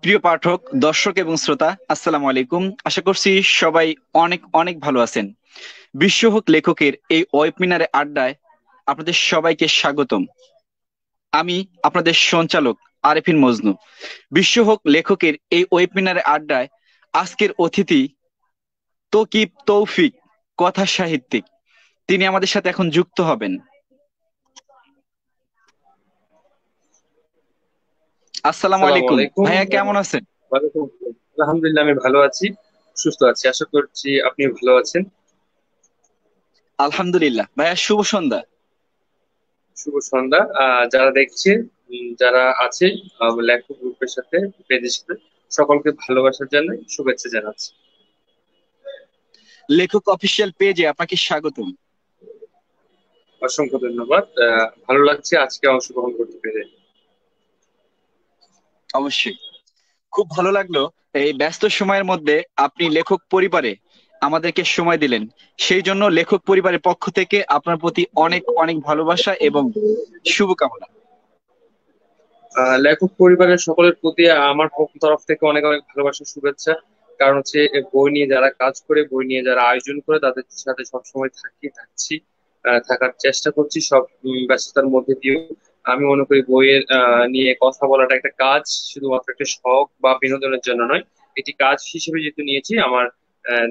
প্রিয় পাঠক, দর্শক এবং শ্রোতা, আসসালামু আলাইকুম। আশা করছি সবাই অনেক অনেক ভালো আছেন। বিশ্ব হোক লেখকের এই ওয়েবিনারে আড্ডায় আপনাদের সবাইকে স্বাগতম। আমি আপনাদের সঞ্চালক আরেফিন মজনু। বিশ্ব হোক লেখকের এই ওয়েবিনারে আড্ডায় আজকের অতিথি তৌকিব তৌফিক, কথা সাহিত্যিক। তিনি আমাদের সাথে এখন যুক্ত হবেন। আসসালামু আসসালামু আলাইকুম আলাইকুম। ভাইয়া, কেমন আছেন? ওয়ালাইকুম আসসালাম। আলহামদুলিল্লাহ, আমি ভালো আছি, সুস্থ আছি। আশা করছি আপনি ভালো আছেন। আলহামদুলিল্লাহ ভাইয়া, শুভ সন্ধ্যা। শুভ সন্ধ্যা। যারা দেখছে, যারা আছে, লেখক গ্রুপের সাথে, পেজের সাথে, সকলকে ভালোবাসা জানাই, শুভেচ্ছা জানাচ্ছি। লেখক অফিসিয়াল পেজে আপনাকে স্বাগতম। অসংখ্য ধন্যবাদ। ভালো লাগছে আজকে অংশগ্রহণ করতে পেরে। অবশ্যই, খুব ভালো লাগলো। এই ব্যস্ত সময়ের মধ্যে আপনি লেখক পরিবারে আমাদেরকে সময় দিলেন, সেই জন্য লেখক পরিবারের পক্ষ থেকে আপনার প্রতি অনেক অনেক ভালোবাসা এবং শুভকামনা। লেখক পরিবারের সকলের প্রতি আমার তরফ থেকে অনেক অনেক ভালোবাসা, শুভেচ্ছা। কারণ হচ্ছে বই নিয়ে যারা কাজ করে, বই নিয়ে যারা আয়োজন করে, তাদের সাথে সবসময় থাকছি, থাকার চেষ্টা করছি সব ব্যস্ততার মধ্যে দিয়েও। আমি মনে করি বইয়ের নিয়ে কথা বলাটা একটা কাজ, শুধুমাত্র একটা শখ বা বিনোদনের জন্য নয়। এটি কাজ হিসেবে যেহেতু নিয়েছি, আমার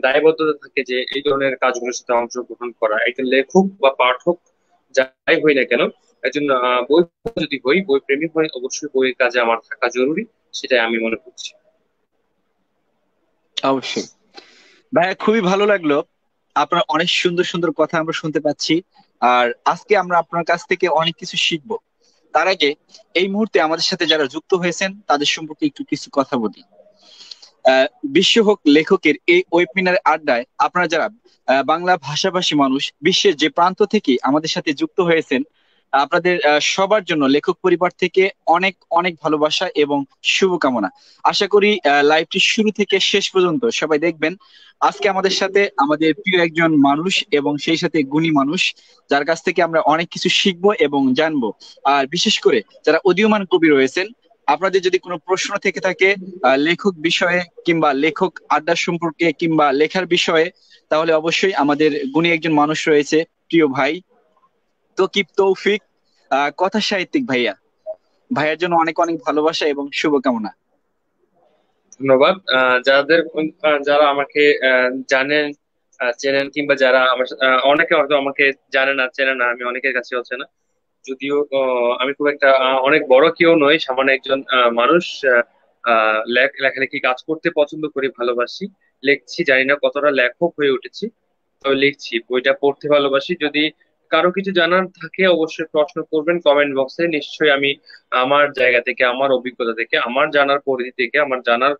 দায়বদ্ধতা থাকে যে এই ধরনের কাজগুলোর সাথে অংশগ্রহণ করা। একজন লেখক বা পাঠক যাই হই না কেন, একজন বই যদি হই, বই প্রেমী হই, অবশ্যই বইয়ের কাজে আমার থাকা জরুরি, সেটাই আমি মনে করছি। অবশ্যই ভাইয়া, খুবই ভালো লাগলো। আপনার অনেক সুন্দর সুন্দর কথা আমরা শুনতে পাচ্ছি, আর আজকে আমরা আপনার কাছ থেকে অনেক কিছু শিখবো। তার আগে এই মুহূর্তে আমাদের সাথে যারা যুক্ত হয়েছেন তাদের সম্পর্কে একটু কিছু কথা বলি। আহ, বিশ্ব হোক লেখকের এই ওয়েবিনার আড্ডায় আপনারা যারা বাংলা ভাষাভাষী মানুষ বিশ্বের যে প্রান্ত থেকে আমাদের সাথে যুক্ত হয়েছেন, আপনাদের সবার জন্য লেখক পরিবার থেকে অনেক অনেক ভালোবাসা এবং শুভকামনা। আশা করি লাইভটি শুরু থেকে শেষ পর্যন্ত সবাই দেখবেন। আজকে আমাদের সাথে আমাদের প্রিয় একজন মানুষ এবং সেই সাথে গুণী মানুষ, যার কাছ থেকে আমরা অনেক কিছু শিখবো এবং জানবো। আর বিশেষ করে যারা উদীয়মান কবি রয়েছেন, আপনাদের যদি কোনো প্রশ্ন থেকে থাকে লেখক বিষয়ে কিংবা লেখক আড্ডা সম্পর্কে কিংবা লেখার বিষয়ে, তাহলে অবশ্যই আমাদের গুণী একজন মানুষ রয়েছে, প্রিয় ভাই তৌকিব তৌফিক, কথা সাহিত্যিক ভাইয়া। ভাইয়ার জন্য অনেক অনেক ভালোবাসা এবং শুভকামনা। ধন্যবাদ। যারা আমাকে জানেন, চেনেন, কিংবা যারা আমার অনেকে হয়তো আমাকে জানে না, চেনে না, আমি অনেকের কাছে হচ্ছে না। যদিও আমি খুব একটা অনেক বড় কেউ নই, সামান্য একজন মানুষ। লেখালেখি কাজ করতে পছন্দ করি, ভালোবাসি, লিখছি। জানি না কতটা লেখক হয়ে উঠেছি, তো লিখছি, বইটা পড়তে ভালোবাসি। যদি কারো কিছু জানার থাকে অবশ্যই প্রশ্ন করবেন কমেন্ট বক্সে। নিশ্চয়ই আমি আমার জায়গা থেকে, আমার অভিজ্ঞতা থেকে, আমার জানার পরিধি থেকে, আমার জানার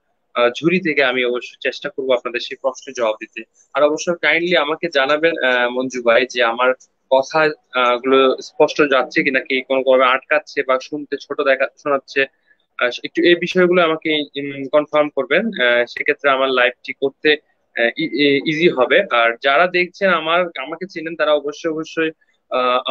ঝুড়ি থেকে আমি অবশ্যই চেষ্টা করবো আপনাদের সেই প্রশ্নের জবাব দিতে। আর অবশ্যই কাইন্ডলি আমাকে জানাবেন মঞ্জু ভাই, যে আমার কথা গুলো স্পষ্ট যাচ্ছে কি, নাকি কোনো ভাবে আটকাচ্ছে বা শুনতে ছোট দেখা শোনাচ্ছে। একটু এই বিষয়গুলো আমাকে কনফার্ম করবেন। সেক্ষেত্রে আমার লাইভটি করতে ইজি হবে। আর যারা দেখছেন, আমাকে চিনেন, তারা অবশ্যই অবশ্যই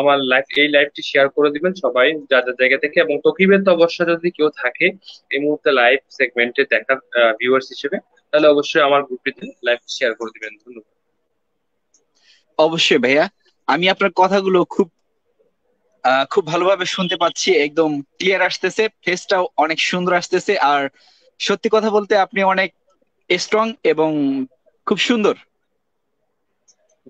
আমার এই লাইভটি শেয়ার করে দিবেন সবাই যার যার জায়গা থেকে। এবং তকিবের তো অবশ্যই যদি কেউ থাকে এই মুহূর্তে লাইভ সেগমেন্টে দেখার ভিউয়ার্স হিসেবে, তাহলে অবশ্যই আমার গ্রুপটিতে লাইভ শেয়ার করে দিবেন। ধন্যবাদ। অবশ্যই ভাইয়া, আমি আপনার কথাগুলো খুব ভালোভাবে শুনতে পাচ্ছি, একদম ক্লিয়ার আসতেছে, ফেসটাও অনেক সুন্দর আসতেছে। আর সত্যি কথা বলতে আপনি অনেক স্ট্রং এবং খুব সুন্দর।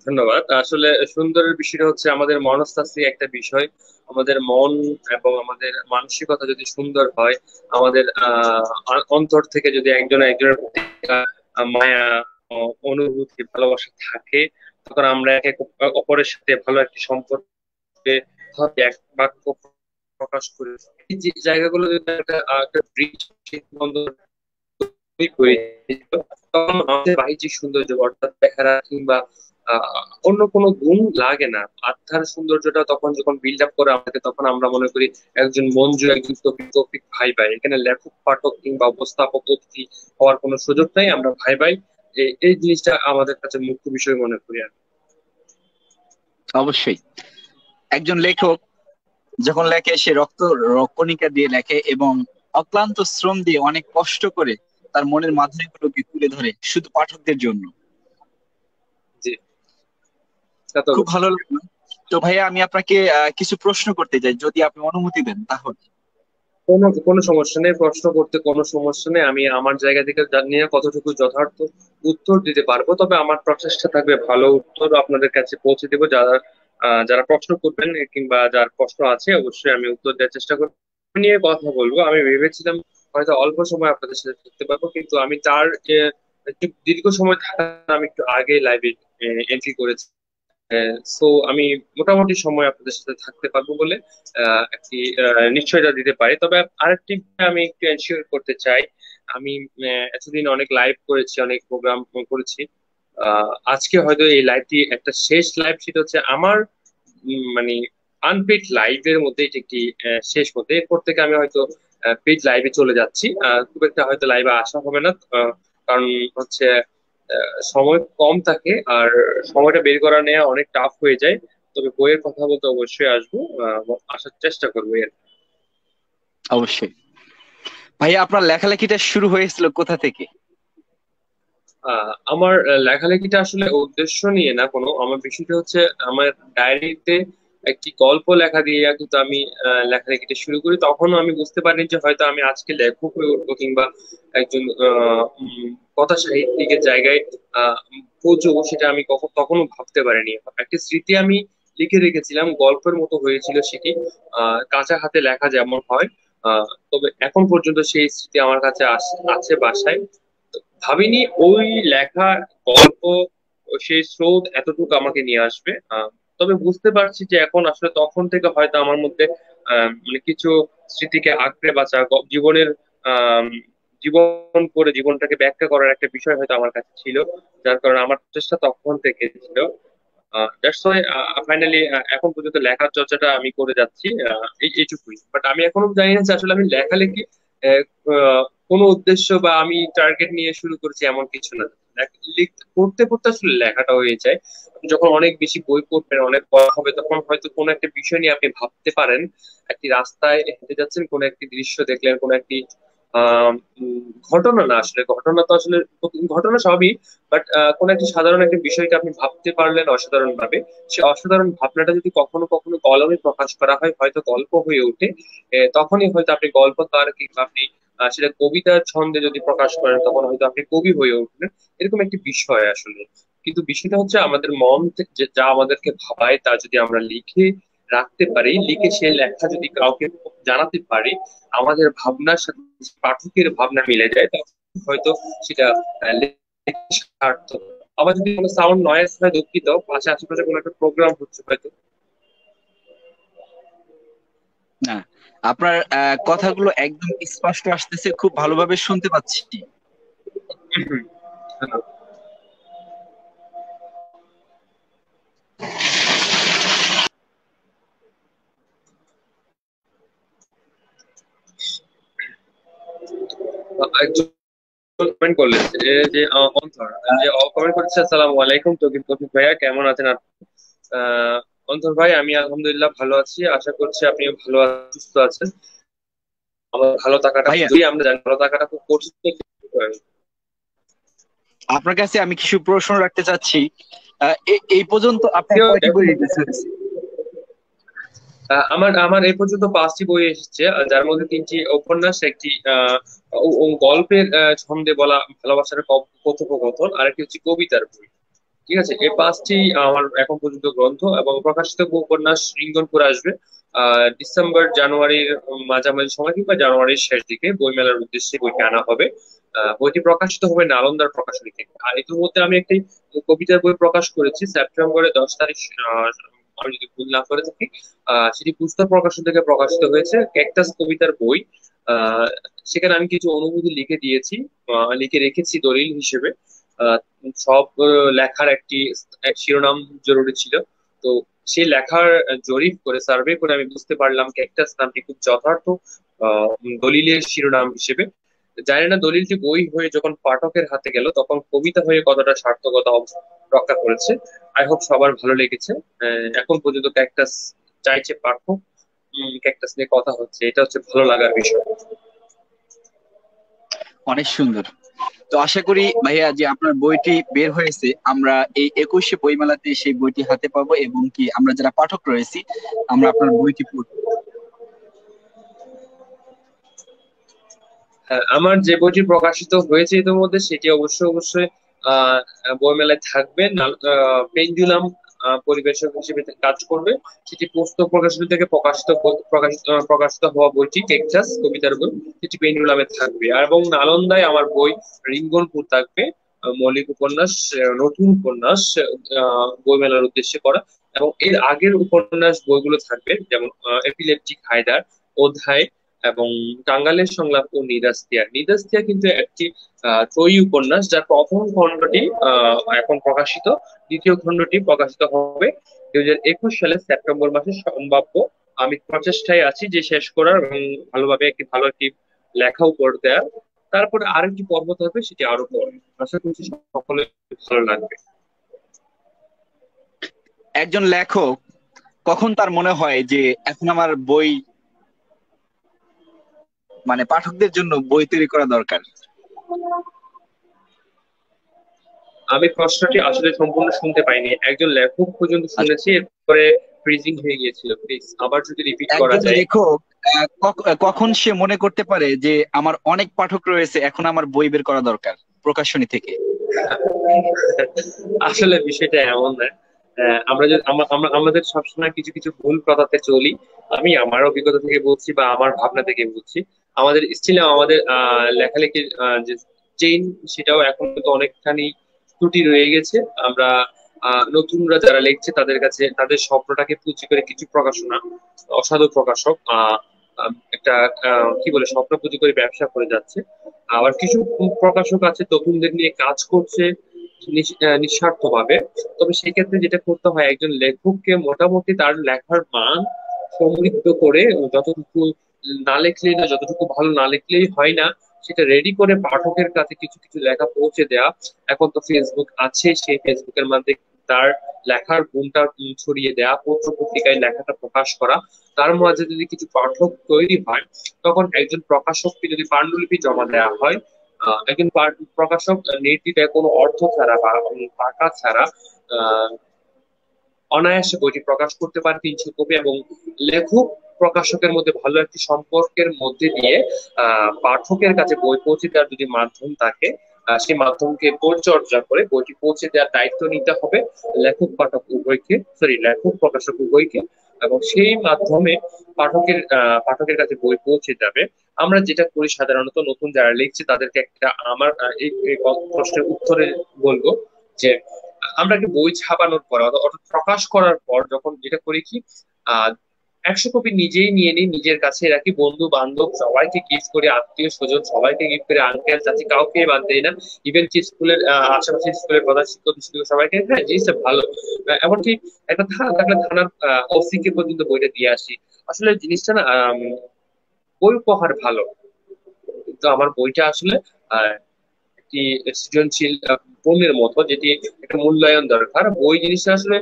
ধন্যবাদ। আসলে সুন্দরের বিষয়টা হচ্ছে আমাদের মনস্তাত্ত্বিক একটা বিষয়। আমাদের মন এবং আমাদের মানসিকতা যদি সুন্দর হয়, আমাদের অন্তর থেকে যদি একজন একজনের প্রতি মায়া, অনুভূতি, ভালোবাসা থাকে, তখন আমরা একে অপরের সাথে ভালো একটি সম্পর্কে ভাবে এক বাক্য প্রকাশ করি। এই যে জায়গাগুলো যদি একটা ব্রিজ বন্ধন তৈরি করি, তখন আমাদের বাহ্যিক সৌন্দর্য, অর্থাৎ চেহারা কিংবা অন্য কোনো গুণ লাগে না। আত্মার সৌন্দর্যটা তখন যখন বিল্ড আপ করে আমাকে, তখন আমরা মনে করি একজন মঞ্জু, একজন তৌফিক তৌফিক ভাই ভাই। এখানে লেখক পাঠক কিংবা উপস্থাপক অতিথি হওয়ার কোনো সুযোগ নাই, আমরা ভাই ভাই। এই জিনিসটা আমাদের কাছে মুখ্য বিষয় মনে করি আমি। অবশ্যই একজন লেখক যখন লেখে, সে রক্তকণিকা দিয়ে লেখে এবং অক্লান্ত শ্রম দিয়ে অনেক কষ্ট করে তার মনের মাধুরীগুলোকে তুলে ধরে শুধু পাঠকদের জন্য। জি, তা তো খুব অবশ্যই। ভালো লাগলো। তো ভাইয়া আমি আপনাকে কিছু প্রশ্ন করতে চাই, যদি আপনি অনুমতি দেন তাহলে। কোনো কোনো সমস্যা নেই, প্রশ্ন করতে কোনো সমস্যা নেই। আমি আমার জায়গা থেকে নিয়ে কতটুকু যথার্থ উত্তর দিতে পারবো, তবে আমার প্রচেষ্টা থাকবে ভালো উত্তর আপনাদের কাছে পৌঁছে দেবো। যারা যারা প্রশ্ন করবেন কিংবা যার প্রশ্ন আছে, অবশ্যই আমি উত্তর দেওয়ার চেষ্টা করবো। নিয়ে কথা বলবো, আমি ভেবেছিলাম হয়তো অল্প সময় আপনাদের সাথে থাকতে পারবো, কিন্তু আমি তার একটু দীর্ঘ সময় থাকার জন্য আমি একটু আগে লাইভে এন্ট্রি করেছি। সো আমি মোটামুটি সময় আপনাদের সাথে থাকতে পারবো বলে একটি নিশ্চয়তা দিতে পারি। তবে আরেকটি বিষয় আমি একটু এনশিওর করতে চাই। আমি এতদিন অনেক লাইভ করেছি, অনেক প্রোগ্রাম করেছি। আজকে হয়তো এই লাইভটি একটা শেষ লাইভ, সেটা হচ্ছে আমার মানে আনপেইড লাইভের মধ্যে এটি একটি শেষ হতে। এরপর থেকে আমি হয়তো পেইড লাইভে চলে যাচ্ছি। খুব একটা হয়তো লাইভে আসা হবে না, কারণ হচ্ছে সময় কম থাকে আর সময়টা বের করা নেওয়া অনেক টাফ হয়ে যায়। তবে বইয়ের কথা বলতে অবশ্যই আসবো, আসার চেষ্টা করবো এর। অবশ্যই। ভাইয়া আপনার লেখালেখিটা শুরু হয়েছিল কোথা থেকে? আমার লেখালেখিটা আসলে উদ্দেশ্য নিয়ে না কোনো, আমার বিষয়টা হচ্ছে আমার ডায়েরিতে একটি গল্প লেখা দিয়ে কিন্তু আমি লেখালেখিটা শুরু করি। তখনও আমি বুঝতে পারিনি যে হয়তো আমি আজকে লেখক হয়ে উঠবো কিংবা একজন কথা সাহিত্যিকের জায়গায় পৌঁছবো, সেটা আমি তখনও ভাবতে পারিনি। একটা স্মৃতি আমি লিখে রেখেছিলাম, গল্পের মতো হয়েছিল সেটি। কাঁচা হাতে লেখা যেমন হয়, তবে এখন পর্যন্ত সেই স্মৃতি আমার কাছে আছে বাসায়। ভাবিনি ওই লেখা গল্প সেই স্রোত এতটুকু আমাকে নিয়ে আসবে। তবে বুঝতে পারছি যে এখন আসলে তখন থেকে হয়তো আমার মধ্যে মানে কিছু স্মৃতিকে আঁকড়ে বাঁচা, জীবনের আম, জীবন করে জীবনটাকে ব্যাখ্যা করার একটা বিষয় হয়তো আমার কাছে ছিল, যার কারণে আমার চেষ্টা তখন থেকে ছিল। দ্যাটস ওয়াই ফাইনালি এখন পর্যন্ত লেখার চর্চাটা আমি করে যাচ্ছি। এইটুকুই। বাট আমি এখনো জানি না যে আসলে আমি লেখালেখি আহ, আহ, কোনো উদ্দেশ্য বা আমি টার্গেট নিয়ে শুরু করেছি এমন কিছু না। পড়তে পড়তে আসলে লেখাটা হয়ে যায়। আপনি যখন অনেক বেশি বই পড়বেন, অনেক পড়া হবে, তখন হয়তো কোনো একটা বিষয় নিয়ে আপনি ভাবতে পারেন। একটি রাস্তায় হেঁটে যাচ্ছেন, কোনো একটি দৃশ্য দেখলেন, কোনো একটি আহ ঘটনা, না আসলে ঘটনা তো আসলে ঘটনা সবই, বাট কোন একটি সাধারণ একটা বিষয়কে আপনি ভাবতে পারলেন অসাধারণ ভাবে। সে অসাধারণ ভাবনাটা যদি কখনো কখনো কলমে প্রকাশ করা হয়, হয়তো গল্প হয়ে ওঠে। তখনই হয়তো আপনি গল্পকার কিংবা আপনি সেটা কবিতার ছন্দে যদি প্রকাশ করেন, তখন হয়তো আপনি কবি হয়ে উঠলেন। এরকম একটি বিষয় আসলে। কিন্তু বিষয়টা হচ্ছে আমাদের মন থেকে যা আমাদেরকে ভাবায় তা যদি আমরা লিখে রাখতে পারি, লিখে সে লেখা যদি কাউকে জানাতে পারি, আমাদের ভাবনার সাথে পাঠকের ভাবনা মিলে যায়, তখন হয়তো সেটা সার্থক। আবার যদি কোনো সাউন্ড নয়েজ হয়, দুঃখিত, পাশে আশেপাশে কোনো একটা প্রোগ্রাম হচ্ছে হয়তো। না, আপনার কথাগুলো একদম স্পষ্ট আসতেছে, খুব ভালোভাবে শুনতে পাচ্ছি। একজন কমেন্ট করলেন যে যে অন্তর, যে কমেন্ট করেছে, আসসালামু আলাইকুম তৌকির তৌফিক ভাইয়া, কেমন আছেন আপনি? অন্তর ভাই, আমি আলহামদুলিল্লাহ ভালো আছি, আশা করছি আপনিও ভালো সুস্থ আছেন। আমার ভালো থাকাটা, ভাইয়া যদি আমরা জানি ভালো থাকাটা খুব কঠিন। আপনার কাছে আমি কিছু প্রশ্ন রাখতে চাচ্ছি। এই পর্যন্ত আপনার কয়টি বই রিলিজ? আমার আমার এই পর্যন্ত 5টি বই এসেছে, যার মধ্যে 3টি উপন্যাস, একটি গল্পের ছন্দে বলা ভালোবাসার কথোপকথন, আর একটি হচ্ছে কবিতার বই। ঠিক আছে, এই 5টি আমার এখন পর্যন্ত গ্রন্থ, এবং প্রকাশিত উপন্যাস রিঙ্গনপুর আসবে ডিসেম্বর জানুয়ারির মাঝামাঝি সময় কিংবা জানুয়ারির শেষ দিকে বইমেলার উদ্দেশ্যে বইটি আনা হবে। বইটি প্রকাশিত হবে নালন্দার প্রকাশনী থেকে। আর ইতিমধ্যে আমি একটি কবিতার বই প্রকাশ করেছি সেপ্টেম্বরের 10 তারিখ, আমি যদি ভুল না করে থাকি। সেটি পুস্তক প্রকাশন থেকে প্রকাশিত হয়েছে, ক্যাকটাস কবিতার বই। আহ, সেখানে আমি কিছু অনুভূতি লিখে দিয়েছি, লিখে রেখেছি দলিল হিসেবে। আহ, সব লেখার একটি এক শিরোনাম জরুরি ছিল। তো সেই লেখার জরিপ করে, সার্ভে করে আমি বুঝতে পারলাম ক্যাকটাস নামটি খুব যথার্থ দলিলের শিরোনাম হিসেবে। জানি না দলিলটি বই হয়ে যখন পাঠকের হাতে গেল, তখন কবিতা হয়ে কতটা সার্থকতা রক্ষা করেছে। আই হোপ সবার ভালো লেগেছে। এখন পর্যন্ত ক্যাকটাস চাইছে পাঠক, ক্যাকটাস নিয়ে কথা হচ্ছে, এটা হচ্ছে ভালো লাগার বিষয়। অনেক সুন্দর। তো আশা করি ভাইয়া যে আপনার বইটি বের হয়েছে, আমরা এই 21শে বইমেলাতে সেই বইটি হাতে পাবো, এবং কি আমরা যারা পাঠক রয়েছি আমরা আপনার বইটি পড়বো। হ্যাঁ, আমার যে বইটি প্রকাশিত হয়েছে ইতিমধ্যে সেটি অবশ্যই অবশ্যই আহ বইমেলায় থাকবে। পেন্ডুলাম পরিবেশক হিসেবে কাজ করবে। সেটি পুস্তক প্রকাশনী থেকে প্রকাশিত হওয়া বইটি, টেক্সাস কবিতার বই, সেটি পেন্ডুলামে থাকবে। এবং নালন্দায় আমার বই রিঙ্গনপুর থাকবে, মৌলিক উপন্যাস, নতুন উপন্যাস বইমেলার উদ্দেশ্যে করা। এবং এর আগের উপন্যাস বইগুলো থাকবে, যেমন এপিলেপটিক হায়দার, অধ্যায়, এবং টাঙ্গাইলের সংলাপ ও নিদাস্তিয়া। নিদাস্তিয়া কিন্তু একটি ত্রয়ী উপন্যাস, যার প্রথম খণ্ডটি এখন প্রকাশিত, দ্বিতীয় খণ্ডটি প্রকাশিত হবে 2021 সালের সেপ্টেম্বর মাসে সম্ভাব্য। আমি প্রচেষ্টায় আছি যে শেষ করার এবং ভালোভাবে একটি ভালো একটি লেখা উপর দেওয়ার। তারপরে আরেকটি পর্ব থাকবে, সেটি আরো পরে। আশা করছি সকলে ভালো লাগবে। একজন লেখক কখন তার মনে হয় যে এখন আমার বই, মানে পাঠকদের জন্য বই তৈরি করা দরকার? আমি প্রশ্নটি আসলে সম্পূর্ণ শুনতে পাইনি, একজন লেখক পর্যন্ত আচ্ছা, শুনেছি, এরপরে ফ্রিজিং হয়ে গিয়েছিল। প্লিজ আবার যদি রিপিট করা একজন যায়। লেখক কখন সে মনে করতে পারে যে আমার অনেক পাঠক রয়েছে, এখন আমার বই বের করা দরকার প্রকাশনী থেকে? আসলে বিষয়টা এমন না। আমরা যদি আমাদের সবসময় কিছু কিছু ভুল কথাতে চলি। আমি আমার অভিজ্ঞতা থেকে বলছি বা আমার ভাবনা থেকে বলছি। আমাদের স্টিলে আমাদের লেখালেখির যে চেইন, সেটাও এখন কিন্তু অনেকখানি ত্রুটি রয়ে গেছে। আমরা নতুনরা যারা লিখছে তাদের কাছে তাদের স্বপ্নটাকে পুঁজি করে কিছু প্রকাশনা, অসাধু প্রকাশক একটা কি বলে স্বপ্ন পুঁজি করে ব্যবসা করে যাচ্ছে। আবার কিছু প্রকাশক আছে তরুণদের নিয়ে কাজ করছে নিঃস্বার্থভাবে। তবে সেক্ষেত্রে যেটা করতে হয়, একজন লেখককে মোটামুটি তার লেখার মান সমৃদ্ধ করে, যতটুকু না লিখলেই না, যতটুকু ভালো না লিখলেই হয় না, সেটা রেডি করে পাঠকের কাছে কিছু কিছু লেখা পৌঁছে দেওয়া। এখন তো ফেসবুক আছে, সেই ফেসবুকের মাধ্যমে তার লেখার গুণটা ছড়িয়ে দেওয়া, পত্র পত্রিকায় লেখাটা প্রকাশ করা। তার মাঝে যদি কিছু পাঠক তৈরি হয়, তখন একজন প্রকাশককে যদি পাণ্ডুলিপি জমা দেওয়া হয়, একজন প্রকাশক নির্দ্বিধায় কোনো অর্থ ছাড়া বা টাকা ছাড়া আহ অনায়াসে বইটি প্রকাশ করতে পারে 300 কপি। এবং লেখক প্রকাশকের মধ্যে ভালো একটি সম্পর্কের মধ্যে দিয়ে পাঠকের কাছে বই পৌঁছে দেওয়ার যদি মাধ্যম থাকে, সেই মাধ্যমকে পরিচর্যা করে বইটি পৌঁছে দেওয়ার দায়িত্ব নিতে হবে লেখক পাঠক উভয়কে, সরি লেখক প্রকাশক উভয়কে। এবং সেই মাধ্যমে পাঠকের কাছে বই পৌঁছে যাবে। আমরা যেটা করি সাধারণত, নতুন যারা লিখছে তাদেরকে একটা আমার এই প্রশ্নের উত্তরে বলবো যে আমরা কি বই ছাপানোর পর অর্থাৎ প্রকাশ করার পর যখন যেটা করি কি, আহ 100 কপি নিজেই নিয়ে নিই, নিজের কাছে রাখি, বন্ধু বান্ধব সবাইকে গিফট করে, আত্মীয় স্বজন সবাইকে গিফট করে, আঙ্কেল চাচি কাউকে বাদ দেই না। ইভেন কি স্কুলের আশেপাশে স্কুলের প্রধান শিক্ষক শিক্ষক সবাইকে, হ্যাঁ জিনিসটা ভালো। এমনকি একটা থানা থাকলে থানার ওসি কে পর্যন্ত বইটা দিয়ে আসি। আসলে জিনিসটা না, বই উপহার ভালো, কিন্তু আমার বইটা আসলে একটি সৃজনশীল পণ্যের মতো, যেটি একটা মূল্যায়ন দরকার। বই জিনিসটা আসলে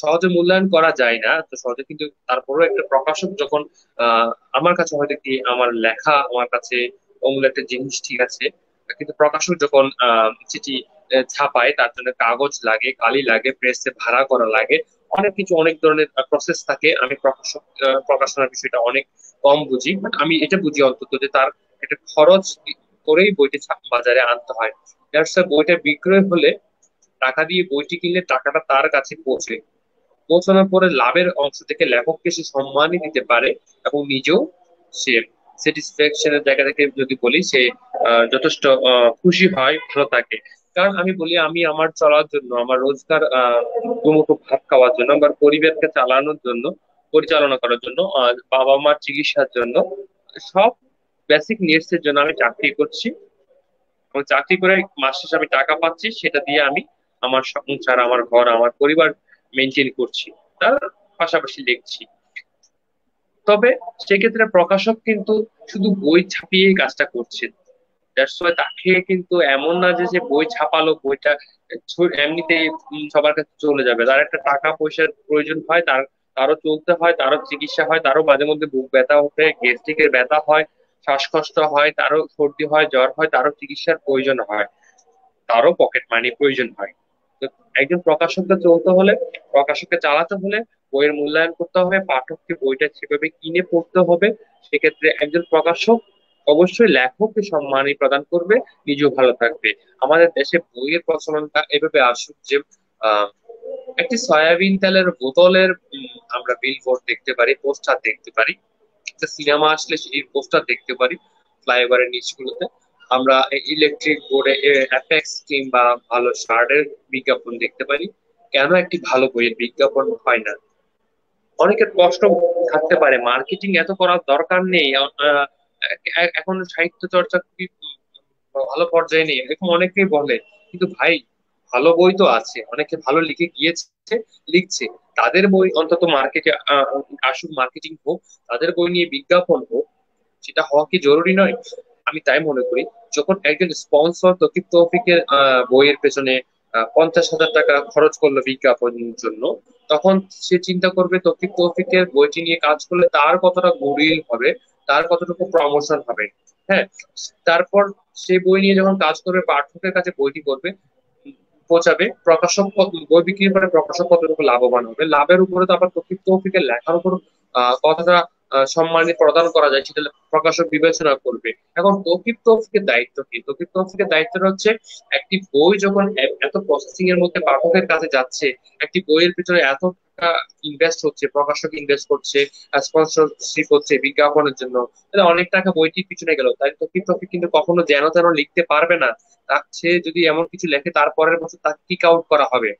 সহজে মূল্যায়ন করা যায় না তো সহজে, কিন্তু তারপরেও একটা প্রকাশক যখন আহ, আমার কাছে হয়তো কি আমার লেখা আমার কাছে অমূল্য একটা জিনিস, ঠিক আছে, কিন্তু প্রকাশক যখন চিঠি ছাপায়, তার জন্য কাগজ লাগে, কালি লাগে, প্রেসে ভাড়া করা লাগে, অনেক কিছু, অনেক ধরনের প্রসেস থাকে। আমি প্রকাশনার বিষয়টা অনেক কম বুঝি, বাট আমি এটা বুঝি অন্তত যে তার একটা খরচ করেই বইটি বাজারে আনতে হয়। ব্যবসা বইটা বিক্রয় হলে, টাকা দিয়ে বইটি কিনলে টাকাটা তার কাছে পৌঁছানোর পরে লাভের অংশ থেকে লেখককে সে সম্মানই দিতে পারে, এবং নিজেও সে স্যাটিসফ্যাকশনের জায়গা থেকে যদি বলি, সে যথেষ্ট খুশি হয়, ভালো থাকে। কারণ আমি বলি, আমি আমার চলার জন্য, আমার রোজগার দুমুঠো ভাত খাওয়ার জন্য, আমার পরিবারকে চালানোর জন্য, পরিচালনা করার জন্য, বাবা মার চিকিৎসার জন্য, সব বেসিক নিডস এর জন্য আমি চাকরি করছি। এবং চাকরি করে মাস শেষে আমি টাকা পাচ্ছি, সেটা দিয়ে আমি আমার সংসার, আমার ঘর, আমার পরিবার মেনটেন করছি, তার পাশাপাশি লিখছি। তবে সেক্ষেত্রে প্রকাশক কিন্তু শুধু বই ছাপিয়ে কাজটা করছে। দ্যাটস ওয়াই তাকে কিন্তু এমন না যে সে বই ছাপালো, বইটা এমনিতেই সবার কাছে চলে যাবে। তার একটা টাকা পয়সার প্রয়োজন হয়, তারও চলতে হয়, তারও চিকিৎসা হয়, তারও মাঝে মধ্যে বুক ব্যথা ওঠে, গ্যাস্ট্রিকের ব্যথা হয়, শ্বাসকষ্ট হয়, তারও সর্দি হয়, জ্বর হয়, তারও চিকিৎসার প্রয়োজন হয়, তারও পকেট মানি প্রয়োজন হয়। তো একজন প্রকাশককে চলতে হলে, প্রকাশককে চালাতে হলে বইয়ের মূল্যায়ন করতে হবে, পাঠককে বইটা সেভাবে কিনে পড়তে হবে। সেক্ষেত্রে একজন প্রকাশক অবশ্যই লেখককে সম্মানই প্রদান করবে, নিজেও ভালো থাকবে। আমাদের দেশে বইয়ের প্রচলনটা এভাবে আসুক যে আহ একটি সয়াবিন তেলের বোতলের আমরা বিলবোর্ড দেখতে পারি, পোস্টার দেখতে পারি, একটা সিনেমা আসলে সেই পোস্টার দেখতে পারি ফ্লাইওভারের নিচগুলোতে। আমরা ইলেকট্রিক বোর্ডে অ্যাপেক্স কিংবা ভালো শার্টের বিজ্ঞাপন দেখতে পারি, কেন একটি ভালো বইয়ের বিজ্ঞাপন হয় না? অনেকের কষ্ট থাকতে পারে, মার্কেটিং এত করার দরকার নেই। এখন সাহিত্য চর্চা খুবই ভালো পর্যায়ে নেই, এরকম অনেকেই বলে। কিন্তু ভাই, ভালো বই তো আছে, অনেকে ভালো লিখে গিয়েছে, লিখছে। তাদের বই অন্তত মার্কেটে আসুক, মার্কেটিং হোক, তাদের বই নিয়ে বিজ্ঞাপন হোক। সেটা হওয়া কি জরুরি নয়? আমি তাই মনে করি। যখন একজন স্পন্সর তৌকির তৌফিকের বইয়ের পেছনে 50,000 টাকা খরচ করলো বিজ্ঞাপনের জন্য, তখন সে চিন্তা করবে তৌকির তৌফিকের বইটি নিয়ে কাজ করলে তার কতটা গুডউইল হবে, তার কতটুকু প্রমোশন হবে। হ্যাঁ, তারপর সে বই নিয়ে যখন কাজ করবে, পাঠকের কাছে বইটি করবে, পৌঁছাবে, বই বিক্রির পরে প্রকাশক কতটুকু লাভবান হবে, লাভের উপরে তো আবার তৌকির তৌফিকের লেখার উপর কতটা সম্মানী প্রদান করা যায় সেটা প্রকাশক বিবেচনা করবে। এখন তৌকির তৌফিকের দায়িত্ব কি? তৌকির তৌফিকের দায়িত্বটা হচ্ছে একটি বই যখন এত প্রসেসিং এর মধ্যে পাঠকের কাছে যাচ্ছে, একটি বইয়ের পিছনে এত টাকা ইনভেস্ট হচ্ছে, প্রকাশক ইনভেস্ট করছে, স্পন্সরশিপ হচ্ছে বিজ্ঞাপনের জন্য, তাহলে অনেক টাকা বইটির পিছনে গেল। তাই তৌকির তৌফিক কিন্তু কখনো যেন তেন লিখতে পারবে না। সে যদি এমন কিছু লেখে, তার পরের বছর তাকে কিক আউট করা হবে।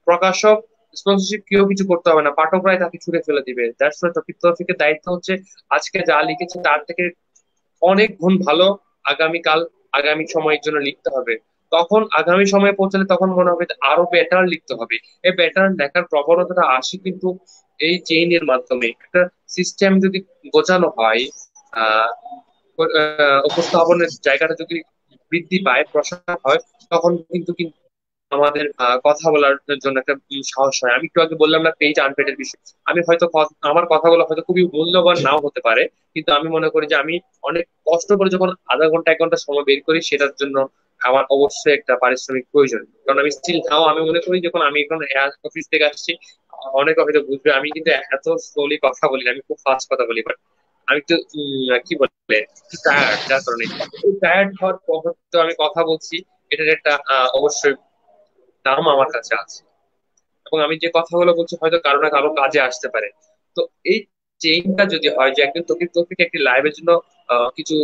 প্রকাশক, স্পন্সরশিপ কেউ কিছু করতে হবে না, পাঠকরাই তাকে ছুড়ে ফেলে দিবে। দ্যাটস ওয়াই তৌফিক তৌফিকের দায়িত্ব হচ্ছে আজকে যা লিখেছে তার থেকে অনেক গুণ ভালো আগামীকাল, আগামী সময়ের জন্য লিখতে হবে। তখন আগামী সময়ে পৌঁছালে তখন মনে হবে যে আরো বেটার লিখতে হবে। এই বেটার লেখার প্রবণতাটা আসে কিন্তু এই চেইনের মাধ্যমে। একটা সিস্টেম যদি গোছানো হয়, আহ উপস্থাপনের জায়গাটা যদি বৃদ্ধি পায়, প্রসার হয়, তখন কিন্তু কিন্তু আমাদের কথা বলার জন্য একটা সাহস হয়। আমি একটু আগে বললাম না পেজ আনপেডের বিষয়, আমি হয়তো আমার কথাগুলো হয়তো খুবই মূল্যবান নাও হতে পারে, কিন্তু আমি মনে করি যে আমি অনেক কষ্ট করে যখন আধা ঘন্টা 1 ঘন্টা সময় বের করি, সেটার জন্য আমার অবশ্যই একটা পারিশ্রমিক প্রয়োজন। কারণ আমি স্টিল নাও আমি মনে করি যখন আমি এখন অফিস থেকে আসছি, অনেকে হয়তো বুঝবে আমি কিন্তু এত স্লোলি কথা বলি না, আমি খুব ফাস্ট কথা বলি। বাট আমি তো কি বলে টায়ার্ড, যার কারণে টায়ার্ড হওয়ার পর তো আমি কথা বলছি, এটার একটা অবশ্যই দাম আমার কাছে আছে। এবং আমি যে কথাগুলো বলছি হয়তো কারো না কারো কাজে আসতে পারে। তো এই চেইনটা যদি হয় যে একজন তৌকির তৌফিক একটি লাইভের জন্য কিছু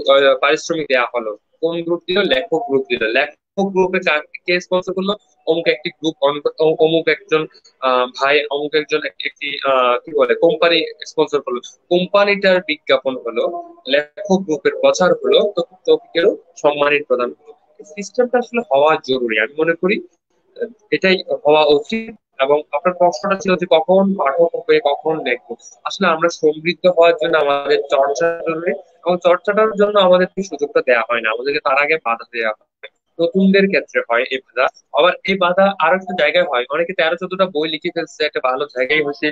পারিশ্রমিক দেওয়া হলো, কোন গ্রুপ দিল? লেখক গ্রুপ দিল। লেখক গ্রুপে কে স্পন্সর করলো? অমুক একটি গ্রুপ, অমুক একজন ভাই, অমুক একজন একটি কি বলে কোম্পানি স্পন্সর করলো। কোম্পানিটার বিজ্ঞাপন হলো, লেখক গ্রুপের প্রচার হলো, তৌকির তৌফিকেরও সম্মানিত প্রদান হলো। সিস্টেমটা আসলে হওয়া জরুরি আমি মনে করি, এটাই হওয়া উচিত। এবং আপনার প্রশ্নটা ছিল যে কখন পাঠক হবে, কখন দেখবো। আসলে আমরা সমৃদ্ধ হওয়ার জন্য আমাদের চর্চা জরুরি, এবং চর্চাটার জন্য আমাদেরকে সুযোগটা দেওয়া হয় না, আমাদেরকে তার আগে বাধা দেওয়া হয়। নতুনদের ক্ষেত্রে হয় এই বাধা। আবার এই বাধা আরো একটা জায়গায় হয়, অনেকে 13-14টা বই লিখে ফেলছে, একটা ভালো জায়গায় হয়েছে,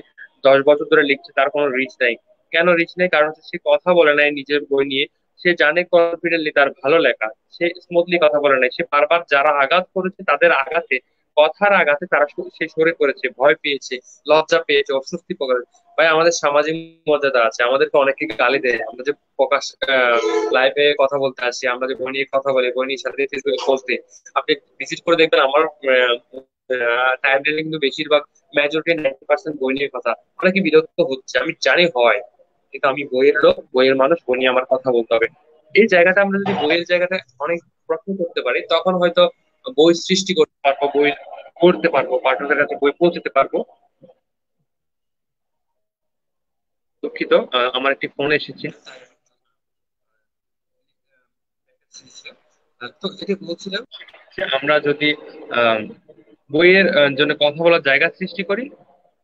10 বছর ধরে লিখছে, তার কোনো রিচ নাই। কেন রিচ নেই? কারণ হচ্ছে সে কথা বলে নাই নিজের বই নিয়ে। সে জানে কনফিডেন্টলি তার ভালো লেখা, সে স্মুথলি কথা বলে নাই, সে বারবার যারা আঘাত করেছে তাদের আঘাতে, কথার আঘাতে তারা সে সরে পড়েছে, ভয় পেয়েছে, লজ্জা পেয়েছে, অস্বস্তি প্রকাশ। ভাই, আমাদের সামাজিক মর্যাদা আছে, আমাদেরকে অনেকে গালি দেয়, আমরা যে প্রকাশ লাইভে কথা বলতে আসি, আমরা যে বই নিয়ে কথা বলি, বই নিয়ে সাথে ফেসবুকে পোস্ট দিই, আপনি ভিজিট করে দেখবেন আমার টাইমলাইনে কিন্তু বেশিরভাগ, মেজরিটি 90% বই নিয়ে কথা। অনেকে বিরক্ত হচ্ছে, আমি জানি হয়, কিন্তু আমি বইয়ের লোক, বইয়ের মানুষ, বই নিয়ে আমার কথা বলতে হবে। এই জায়গাটা আমরা যদি বইয়ের জায়গাটা অনেক প্রশ্ন করতে পারি, তখন হয়তো বই সৃষ্টি করতে পারবো, বই করতে পারবো, পাঠকের কাছে বই পৌঁছতে পারবো। দুঃখিত, আমার একটি ফোন এসেছে। তো যেটি বলছিলাম যে আমরা যদি আহ, বইয়ের জন্য কথা বলার জায়গা সৃষ্টি করি,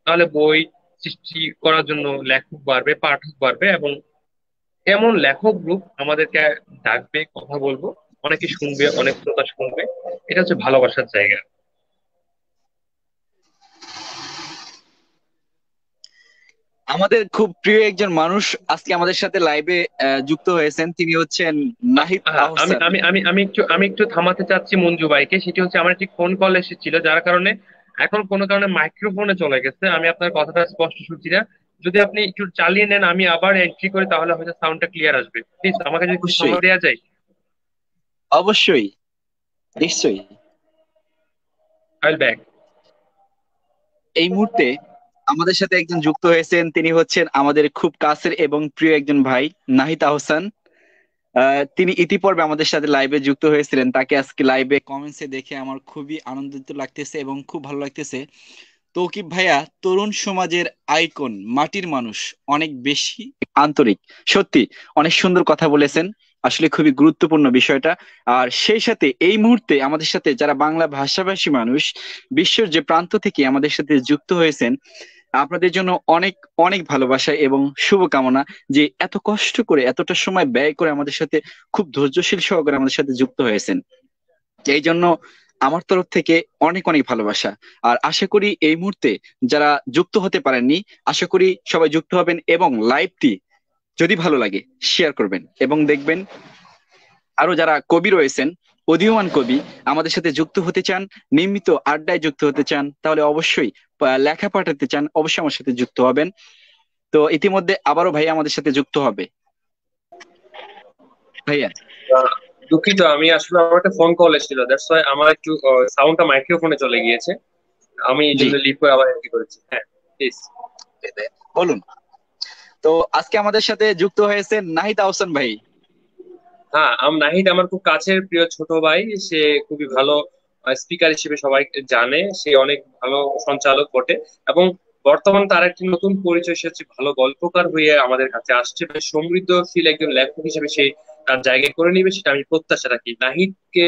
তাহলে বই সৃষ্টি করার জন্য লেখক বাড়বে, পাঠক বাড়বে, এবং এমন লেখক গ্রুপ আমাদেরকে ডাকবে, কথা বলবো, অনেকে শুনবে, অনেক শ্রোতা শুনবে। এটা হচ্ছে ভালোবাসার জায়গা। আমাদের খুব প্রিয় একজন মানুষ আজকে আমাদের সাথে লাইভে যুক্ত হয়েছেন, তিনি হচ্ছেন নাহিদ হ্যাঁ, আমি আহসান। আমি আমি আমি একটু থামাতে চাচ্ছি মঞ্জু ভাইকে। সেটি হচ্ছে আমার একটি ফোন কল এসেছিল, যার কারণে এখন কোনো কারণে মাইক্রোফোনে চলে গেছে, আমি আপনার কথাটা স্পষ্ট শুনছি না। যদি আপনি একটু চালিয়ে নেন, আমি আবার এন্ট্রি করি, তাহলে হয়তো সাউন্ডটা ক্লিয়ার আসবে। প্লিজ আমাকে যদি একটু অবশ্যই, সময় দেওয়া যায়। অবশ্যই, নিশ্চয়ই। I will back. এই মুহূর্তে আমাদের সাথে একজন যুক্ত হয়েছেন, তিনি হচ্ছেন আমাদের খুব কাছের এবং প্রিয় একজন ভাই, নাহিদ আহসান। তিনি ইতিপূর্বে আমাদের সাথে লাইভে যুক্ত হয়েছিলেন, তাকে আজকে লাইভে কমেন্টসে দেখে আমার খুবই আনন্দিত লাগতেছে এবং খুব ভালো লাগতেছে। তৌকিব ভাইয়া তরুণ সমাজের আইকন, মাটির মানুষ, অনেক বেশি আন্তরিক। সত্যি অনেক সুন্দর কথা বলেছেন, আসলে খুবই গুরুত্বপূর্ণ বিষয়টা। আর সেই সাথে এই মুহূর্তে আমাদের সাথে যারা বাংলা ভাষাভাষী মানুষ বিশ্বের যে প্রান্ত থেকে আমাদের সাথে যুক্ত হয়েছেন, আপনাদের জন্য অনেক অনেক ভালোবাসা এবং শুভকামনা, যে এত কষ্ট করে এতটা সময় ব্যয় করে আমাদের সাথে খুব ধৈর্যশীল সহকারে আমাদের সাথে যুক্ত হয়েছেন। এই জন্য আমার তরফ থেকে অনেক অনেক ভালোবাসা। আর আশা করি এই মুহূর্তে যারা যুক্ত হতে পারেননি, আশা করি সবাই যুক্ত হবেন এবং লাইভটি যদি ভালো লাগে শেয়ার করবেন এবং দেখবেন। আরো যারা কবি রয়েছেন, উদীয়মান কবি আমাদের সাথে যুক্ত হতে চান, নিয়মিত আড্ডায় যুক্ত হতে চান, তাহলে অবশ্যই লেখা পাঠাতে চান, অবশ্যই আমার সাথে যুক্ত হবেন। তো ইতিমধ্যে আবারও ভাইয়া আমাদের সাথে যুক্ত হবে। ভাইয়া, দুঃখিত, আমি আসলে আমার একটা ফোন কল এসেছিল, দ্যাটস ওয়াই আমার একটু সাউন্ডটা মাইক্রোফোনে চলে গিয়েছে। আমি এই জি, জন্য লিভ করে আবার এন্ট্রি করেছি। হ্যাঁ, প্লিজ। বলুন। তো আজকে আমাদের সাথে যুক্ত হয়েছে নাহিদ আহসান ভাই। হ্যাঁ, নাহিদ আমার খুব কাছের প্রিয় ছোট ভাই। সে খুবই ভালো স্পিকার হিসেবে সবাই জানে। সে অনেক ভালো সঞ্চালক বটে, এবং বর্তমান তার একটি নতুন পরিচয়, সে হচ্ছে ভালো গল্পকার হয়ে আমাদের কাছে আসছে। বেশ সমৃদ্ধশীল একজন লেখক হিসেবে সে তার জায়গায় করে নিবে, সেটা আমি প্রত্যাশা রাখি। নাহিদকে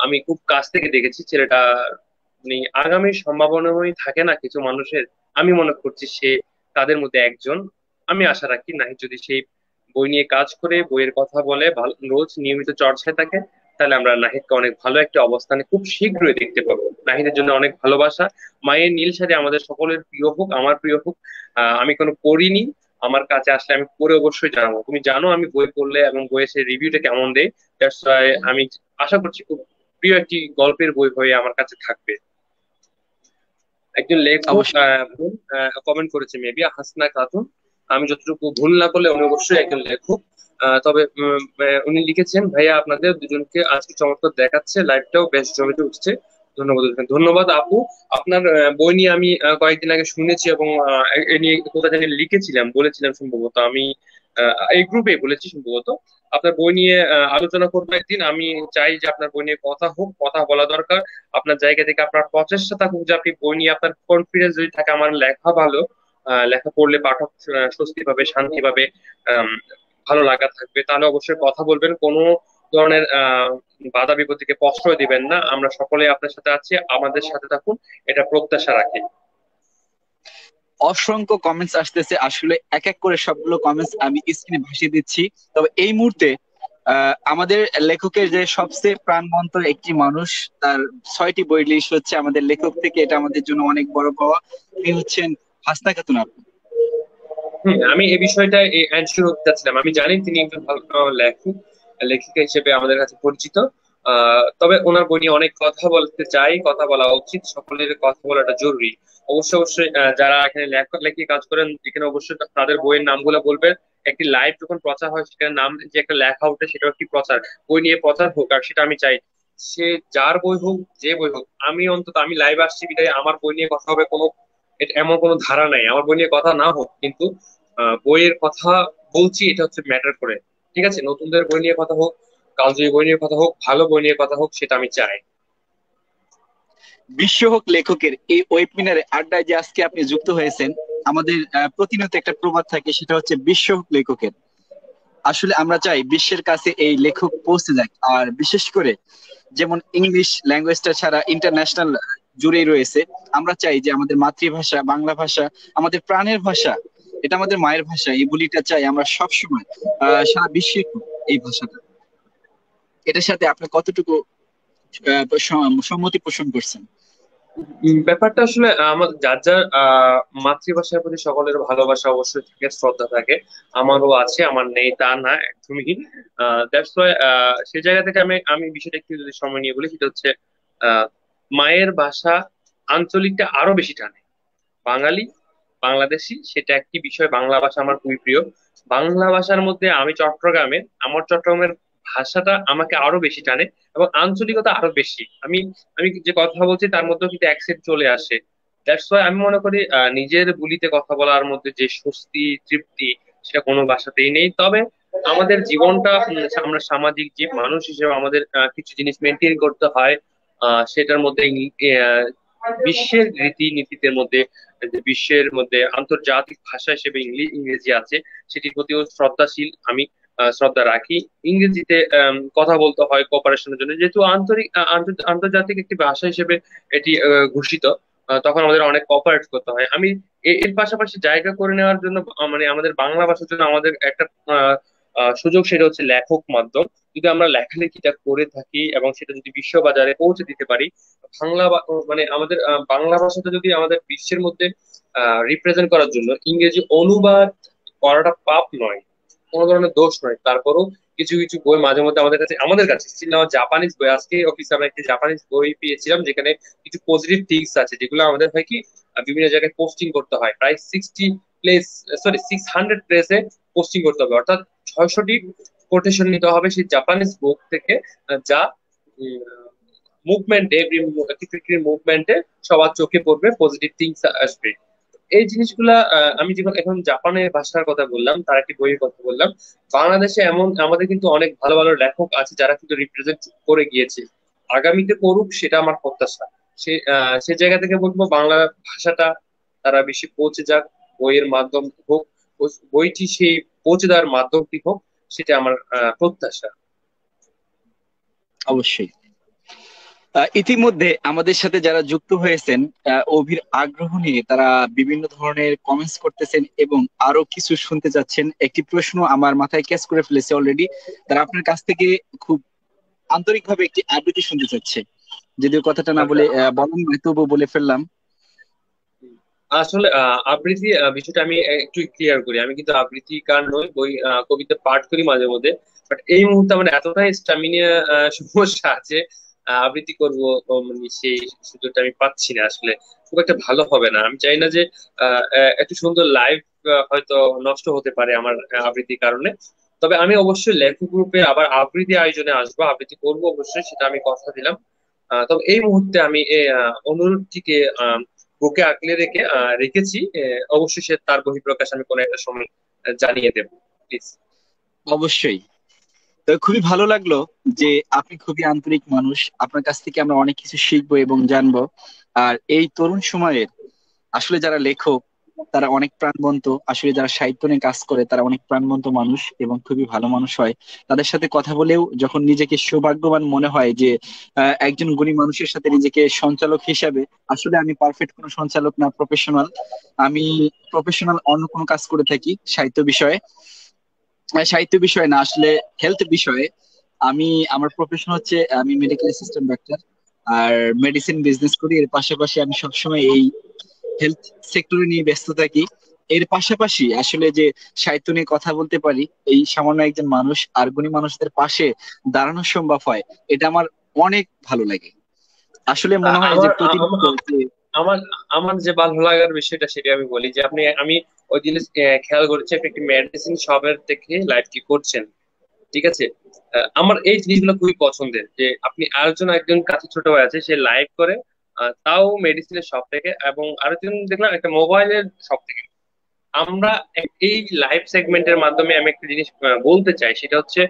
আমি খুব কাছ থেকে দেখেছি। ছেলেটা মানে আগামীর সম্ভাবনাই থাকে না কিছু মানুষের, আমি মনে করছি সে তাদের মধ্যে একজন। আমি আশা রাখি নাহিদ যদি সেই বই নিয়ে কাজ করে, বইয়ের কথা বলে, ভালো রোজ নিয়মিত চর্চায় থাকে, তাহলে আমরা নাহিদকে অনেক ভালো একটা অবস্থানে খুব শীঘ্রই দেখতে পাবো। নাহিদের জন্য অনেক ভালোবাসা। মায়ের নীল শাড়ি আমাদের সকলের প্রিয় হোক, আমার প্রিয় হোক। আমি কোনো পড়িনি, আমার কাছে আসলে আমি পড়ে অবশ্যই জানাবো। তুমি জানো আমি বই পড়লে এবং বইয়ের সেই রিভিউটা কেমন দেয়। দ্যাটস ওয়াই আমি আশা করছি খুব প্রিয় একটি গল্পের বই হয়ে আমার কাছে থাকবে। একজন লেখক অবশ্যই। কমেন্ট করেছে, মেবি হাসনা খাতুন। আমি যতটুকু ভুল না করলে উনি অবশ্যই একজন লেখক। তবে উনি লিখেছেন, ভাইয়া আপনাদের দুজনকে আজকে চমৎকার দেখাচ্ছে, লাইভটাও বেশ জমিতে উঠছে। ধন্যবাদ। ধন্যবাদ আপু। আপনার বই নিয়ে আমি কয়েকদিন আগে শুনেছি, এবং এ নিয়ে কোথা জানি লিখেছিলাম, বলেছিলাম সম্ভবত আমি এই গ্রুপে বলেছি সম্ভবত। আপনার বই নিয়ে আলোচনা করবো একদিন। আমি চাই যে আপনার বই নিয়ে কথা হোক, কথা বলা দরকার। আপনার জায়গা থেকে আপনার প্রচেষ্টা থাকুক যে আপনি বই নিয়ে আপনার কনফিডেন্স যদি থাকে, আমার লেখা ভালো, লেখা পড়লে পাঠক স্বস্তি পাবে, শান্তি পাবে, আম, ভালো লাগা থাকবে, তাহলে অবশ্যই কথা বলবেন। কোনো ধরনের বাধা বিপত্তিকে প্রশ্রয় দিবেন না। আমরা সকলে আপনার সাথে আছি, আমাদের সাথে থাকুন, এটা প্রত্যাশা রাখি। অসংখ্য কমেন্টস আসতেছে, আসলে এক এক করে সবগুলো কমেন্টস আমি স্ক্রিনে ভাসিয়ে দিচ্ছি। তবে এই মুহূর্তে আমাদের লেখকের যে সবচেয়ে প্রাণবন্ত একটি মানুষ, তার 6টি বই রিলিজ হচ্ছে আমাদের লেখক থেকে, এটা আমাদের জন্য অনেক বড় পাওয়া। তিনি হচ্ছেন হাসনা খাতুন আপু। আমি এই বিষয়টা অ্যানসিওর হতে চাচ্ছিলাম। আমি জানি তিনি একজন ভালো লেখক, লেখিকা হিসেবে আমাদের কাছে পরিচিত। তবে ওনার বই নিয়ে অনেক কথা বলতে চাই, কথা বলা উচিত, সকলের কথা বলাটা জরুরি। অবশ্যই অবশ্যই যারা এখানে লেখক লেখি কাজ করেন, এখানে অবশ্যই তাদের বইয়ের নামগুলো বলবেন। একটি লাইভ যখন প্রচার হয়, সেখানে নাম যে একটা লেখা ওঠে, সেটাও একটি প্রচার। বই নিয়ে প্রচার হোক, আর সেটা আমি চাই। সে যার বই হোক, যে বই হোক, আমি অন্তত আমি লাইভ আসছি বিধায় আমার বই নিয়ে কথা হবে, কোনো এমন কোনো ধারা নাই। আমার বই নিয়ে কথা না হোক, কিন্তু বইয়ের কথা বলছি, এটা হচ্ছে ম্যাটার করে। ঠিক আছে, নতুনদের বই নিয়ে কথা হোক, কালজয়ী বই নিয়ে কথা হোক, ভালো বই নিয়ে কথা হোক, সেটা আমি চাই। বিশ্বহোক লেখকের এই ওয়েবিনারে আড্ডায় যে আজকে আপনি যুক্ত হয়েছেন, আমাদের প্রতিনিয়ত একটা প্রবাদ থাকে, সেটা হচ্ছে বিশ্বহোক লেখকের। আসলে আমরা চাই বিশ্বের কাছে এই লেখক পৌঁছে যাক। আর বিশেষ করে যেমন ইংলিশ ল্যাঙ্গুয়েজটা ছাড়া ইন্টারন্যাশনাল জুড়েই রয়েছে, আমরা চাই যে আমাদের মাতৃভাষা বাংলা ভাষা, আমাদের প্রাণের ভাষা, এটা আমাদের মায়ের ভাষা, এই বলিটা চাই আমরা সবসময় সারা বিশ্বে এই ভাষাটা। এটার সাথে আপনি কতটুকু সম্মতি পোষণ করছেন? ব্যাপারটা আসলে আমার যার যার মাতৃভাষার প্রতি সকলের ভালোবাসা অবশ্যই থাকে, শ্রদ্ধা থাকে। আমারও আছে, আমার নেই তা না, একদমই। দ্যাটস ওয়াই সেই জায়গা থেকে আমি আমি বিষয়টা একটু যদি সময় নিয়ে বলি, সেটা হচ্ছে আহ, মায়ের ভাষা আঞ্চলিকটা আরো বেশি টানে। বাঙালি, বাংলাদেশি, সেটা একটি বিষয়। বাংলা ভাষা আমার খুবই প্রিয়। বাংলা ভাষার মধ্যে আমি চট্টগ্রামের, আমার চট্টগ্রামের ভাষাটা আমাকে আরো বেশি টানে, এবং আঞ্চলিকতা আরো বেশি। আমি আমি যে কথা বলছি তার মধ্যেও কিন্তু অ্যাকসেন্ট চলে আসে। দ্যাটস ওয়াই আমি মনে করি নিজের বুলিতে কথা বলার মধ্যে যে স্বস্তি, তৃপ্তি, সেটা কোনো ভাষাতেই নেই। তবে আমাদের জীবনটা আমরা সামাজিক জীব, মানুষ হিসেবে আমাদের কিছু জিনিস মেনটেন করতে হয়। সেটার মধ্যে বিশ্বের রীতিনীতিদের মধ্যে, যে বিশ্বের মধ্যে আন্তর্জাতিক ভাষা হিসেবে ইংরেজি আছে, সেটির প্রতিও শ্রদ্ধাশীল আমি, শ্রদ্ধা রাখি। ইংরেজিতে কথা বলতে হয় কোঅপারেশনের জন্য, যেহেতু আন্তর্জাতিক একটি ভাষা হিসেবে এটি ঘোষিত। তখন আমাদের অনেক কোঅপারেট করতে হয়। আমি এর পাশাপাশি জায়গা করে নেওয়ার জন্য মানে আমাদের বাংলা ভাষার জন্য আমাদের একটা আহ, সুযোগ, সেটা হচ্ছে লেখক মাধ্যম। যদি আমরা লেখালেখিটা করে থাকি এবং সেটা যদি বিশ্ববাজারে পৌঁছে দিতে পারি, মানে আমাদের বাংলা ভাষাটা যদি আমাদের বিশ্বের মধ্যে রিপ্রেজেন্ট করার জন্য ইংরেজি অনুবাদ করাটা পাপ নয়, কোনো ধরনের দোষ নয়। তারপরও কিছু কিছু বই মাঝে মধ্যে আমাদের কাছে still now জাপানিজ বই, আজকে অফিসে আমরা একটি জাপানিজ বই পেয়েছিলাম যেখানে কিছু পজিটিভ থিংস আছে, যেগুলো আমাদের হয় কি বিভিন্ন জায়গায় পোস্টিং করতে হয়, প্রায় 60 প্লেস, সরি 600 প্লেসে পোস্টিং করতে হবে, অর্থাৎ 600টি কোটেশন নিতে হবে সেই জাপানিজ বুক থেকে, যা মুভমেন্টে, এভরি মুভমেন্টে সবার চোখে পড়বে, পজিটিভ থিংস আসবে। এই জিনিসগুলা আমি যখন এখন জাপানের ভাষার কথা বললাম, তার একটি বইয়ের কথা বললাম, বাংলাদেশে এমন আমাদের কিন্তু অনেক ভালো ভালো লেখক আছে যারা কিন্তু রিপ্রেজেন্ট করে গিয়েছে, আগামীতে করুক, সেটা আমার প্রত্যাশা। সে জায়গা থেকে বলবো বাংলা ভাষাটা তারা বেশি পৌঁছে যাক, বইয়ের মাধ্যম হোক, বইটি সেই পৌঁছে দেওয়ার মাধ্যমটি হোক, সেটা আমার প্রত্যাশা। অবশ্যই। ইতিমধ্যে আমাদের সাথে যারা যুক্ত হয়েছেন, অভির আগ্রহ নিয়ে তারা বিভিন্ন ধরনের কমেন্টস করতেছেন এবং আরো কিছু শুনতে চাচ্ছেন। একটি প্রশ্ন আমার মাথায় ক্যাচ করে ফেলেছে অলরেডি। তারা আপনার কাছ থেকে খুব আন্তরিকভাবে একটি আবৃত্তি শুনতে চাচ্ছে। যদিও কথাটা না আচ্ছা, বলে বলেন নয়, তবুও বলে ফেললাম। আসলে আবৃত্তি বিষয়টা আমি একটু ক্লিয়ার করি। আমি কিন্তু আবৃত্তিকার নই, বই কবিতা পাঠ করি মাঝে মধ্যে। বাট এই মুহূর্তে আমার এতটাই স্টামিনা সমস্যা আছে, আবৃত্তি করব মানে সেই সুযোগটা আমি পাচ্ছি না আসলে। খুব একটা ভালো হবে না, আমি চাই না যে একটু সুন্দর লাইভ হয়তো নষ্ট হতে পারে আমার আবৃত্তির কারণে। তবে আমি অবশ্যই লেখক রূপে আবার আবৃত্তি আয়োজনে আসবো, আবৃত্তি করবো অবশ্যই, সেটা আমি কথা দিলাম। তবে এই মুহূর্তে আমি এই অনুরোধটিকে বুকে আঁকলে রেখেছি। অবশ্যই সে তার বহিঃপ্রকাশ আমি কোনো একটা সময় জানিয়ে দেবো, প্লিজ। অবশ্যই। তো খুবই ভালো লাগলো যে আপনি খুবই আন্তরিক মানুষ। আপনার কাছ থেকে আমরা অনেক কিছু শিখবো এবং জানবো। আর এই তরুণ সময়ের আসলে যারা লেখক তারা অনেক প্রাণবন্ত, আসলে যারা সাহিত্য নিয়ে কাজ করে তারা অনেক প্রাণবন্ত মানুষ এবং খুবই ভালো মানুষ হয়। তাদের সাথে কথা বলেও যখন নিজেকে সৌভাগ্যবান মনে হয় যে একজন গুণী মানুষের সাথে নিজেকে সঞ্চালক হিসাবে, আসলে আমি পারফেক্ট কোনো সঞ্চালক না, প্রফেশনাল। আমি প্রফেশনাল অন্য কোনো কাজ করে থাকি সাহিত্য বিষয়ে। সাহিত্য বিষয়ে না, আসলে হেলথ বিষয়ে। আমি, আমার প্রফেশন হচ্ছে আমি মেডিকেল অ্যাসিস্ট্যান্ট ডাক্তার। আর মেডিসিন বিজনেস করি। এর পাশাপাশি আমি সবসময় এই হেলথ সেক্টরে নিয়ে ব্যস্ত থাকি। এর পাশাপাশি আসলে যে সাহিত্য নিয়ে কথা বলতে পারি, এই সামান্য একজন মানুষ আর গুণী মানুষদের পাশে দাঁড়ানো সম্ভব হয়, এটা আমার অনেক ভালো লাগে। আসলে মনে হয় যে আমার প্রতিনিয়ত যে আমার আমার যে ভালো লাগার বিষয়টা সেটা আমি বলি, যে আমি ওই দিন খেয়াল করেছি আপনি একটি মেডিসিন শপের থেকে লাইভটি করছেন, ঠিক আছে? আমার এই জিনিসগুলো খুবই পছন্দের, যে আপনি আরেকজন, একজন কাছে ছোট ভাই আছে, সে লাইভ করে, তাও মেডিসিনের শপ থেকে, এবং আরেকজন দেখলাম একটা মোবাইলের শপ থেকে। আমরা এই লাইভ সেগমেন্টের মাধ্যমে আমি একটা জিনিস বলতে চাই, সেটা হচ্ছে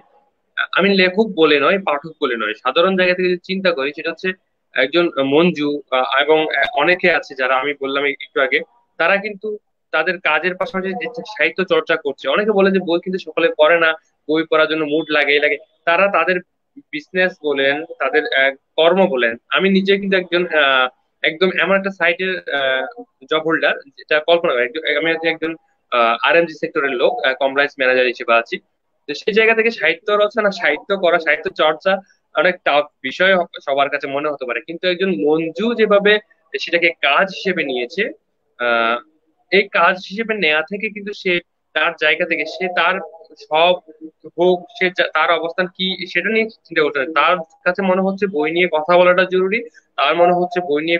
আমি লেখক বলে নয়, পাঠক বলে নয়, সাধারণ জায়গা থেকে যদি চিন্তা করি, সেটা হচ্ছে একজন মঞ্জু এবং অনেকে আছে যারা আমি বললাম একটু আগে, তারা কিন্তু তাদের কাজের পাশাপাশি যে সাহিত্য চর্চা করছে। অনেকে বলে যে বই কিন্তু সকলে পড়ে না, বই পড়ার জন্য মুড লাগে, এই লাগে। তারা তাদের বিজনেস বলেন, তাদের কর্ম বলেন। আমি নিজে কিন্তু একদম এমন একটা সাইটের জব হোল্ডার, যেটা কল্পনা করে আমি হচ্ছে একজন আরএমজি সেক্টরের লোক, কমপ্লায়েন্স ম্যানেজার হিসেবে আছি। তো সেই জায়গা থেকে সাহিত্য রচনা, সাহিত্য করা, সাহিত্য চর্চা অনেক টাফ বিষয় সবার কাছে মনে হতে পারে, কিন্তু একজন মঞ্জু যেভাবে সেটাকে কাজ হিসেবে নিয়েছে। আহ এই কাজ হিসেবে নেওয়া থেকে কিন্তু সে তার জায়গা থেকে সে তার সব হোক তার অবস্থান কি সেটা নিয়ে চিন্তা করতে হবে। তার কাছে মনে হচ্ছে বই নিয়ে কথা বলাটা জরুরি, তার মনে হচ্ছে বই নিয়ে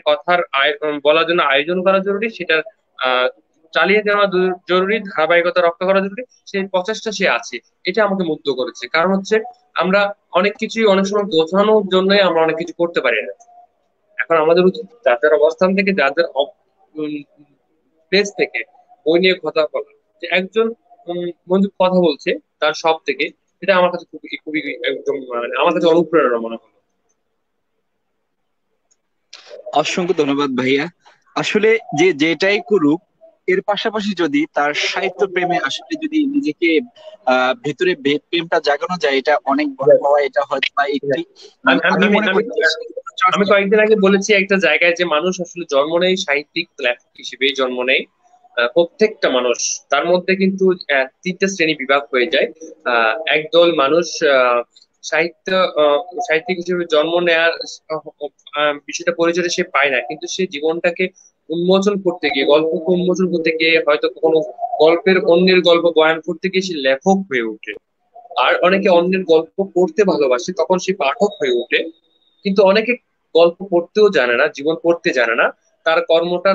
বলার জন্য আয়োজন করা জরুরি, সেটা আহ চালিয়ে যাওয়া জরুরি, ধারাবাহিকতা রক্ষা করা জরুরি, সেই প্রচেষ্টা সে আছে। এটা আমাকে মুগ্ধ করেছে। কারণ হচ্ছে আমরা অনেক কিছুই অনেক সময় গোছানোর জন্যই আমরা অনেক কিছু করতে পারি না। এখন আমাদের উচিত যাদের অবস্থান থেকে যাদের প্লেস থেকে বই নিয়ে কথা বলা। যে একজন বন্ধু কথা বলছে তার সব থেকে, এটা আমার কাছে খুবই খুবই একদম মানে আমার কাছে অনুপ্রেরণা মনে হলো। অসংখ্য ধন্যবাদ ভাইয়া। আসলে যে যেটাই করুক, এর পাশাপাশি যদি তার সাহিত্য প্রেমে আসলে যদি নিজেকে ভেতরে প্রেমটা জাগানো যায়, এটা অনেক বড় পাওয়া। এটা হয়তো বা একটি আমি আমি আমি আমি মনে আমি করি যে সাহিত্য আমি চর্চা। কয়েকদিন আগে বলেছি একটা জায়গায় যে মানুষ আসলে জন্ম নেই সাহিত্যিক লেখক হিসেবেই জন্ম নেয়। প্রত্যেকটা মানুষ, তার মধ্যে কিন্তু তিনটা শ্রেণী বিভাগ হয়ে যায়। একদল মানুষ আহ, সাহিত্য আহ, সাহিত্যিক হিসেবে জন্ম নেয়ার বিষয়টা পরিচয় সে পায় না, কিন্তু সে জীবনটাকে উন্মোচন করতে গিয়ে, গল্পকে উন্মোচন করতে গিয়ে, হয়তো কোনো গল্পের অন্যের গল্প বয়ান করতে গিয়ে সে লেখক হয়ে ওঠে। আর অনেকে অন্যের গল্প পড়তে ভালোবাসে, তখন সে পাঠক হয়ে ওঠে। কিন্তু অনেকে গল্প পড়তেও জানে না, জীবন পড়তে জানে না, তার কর্মটা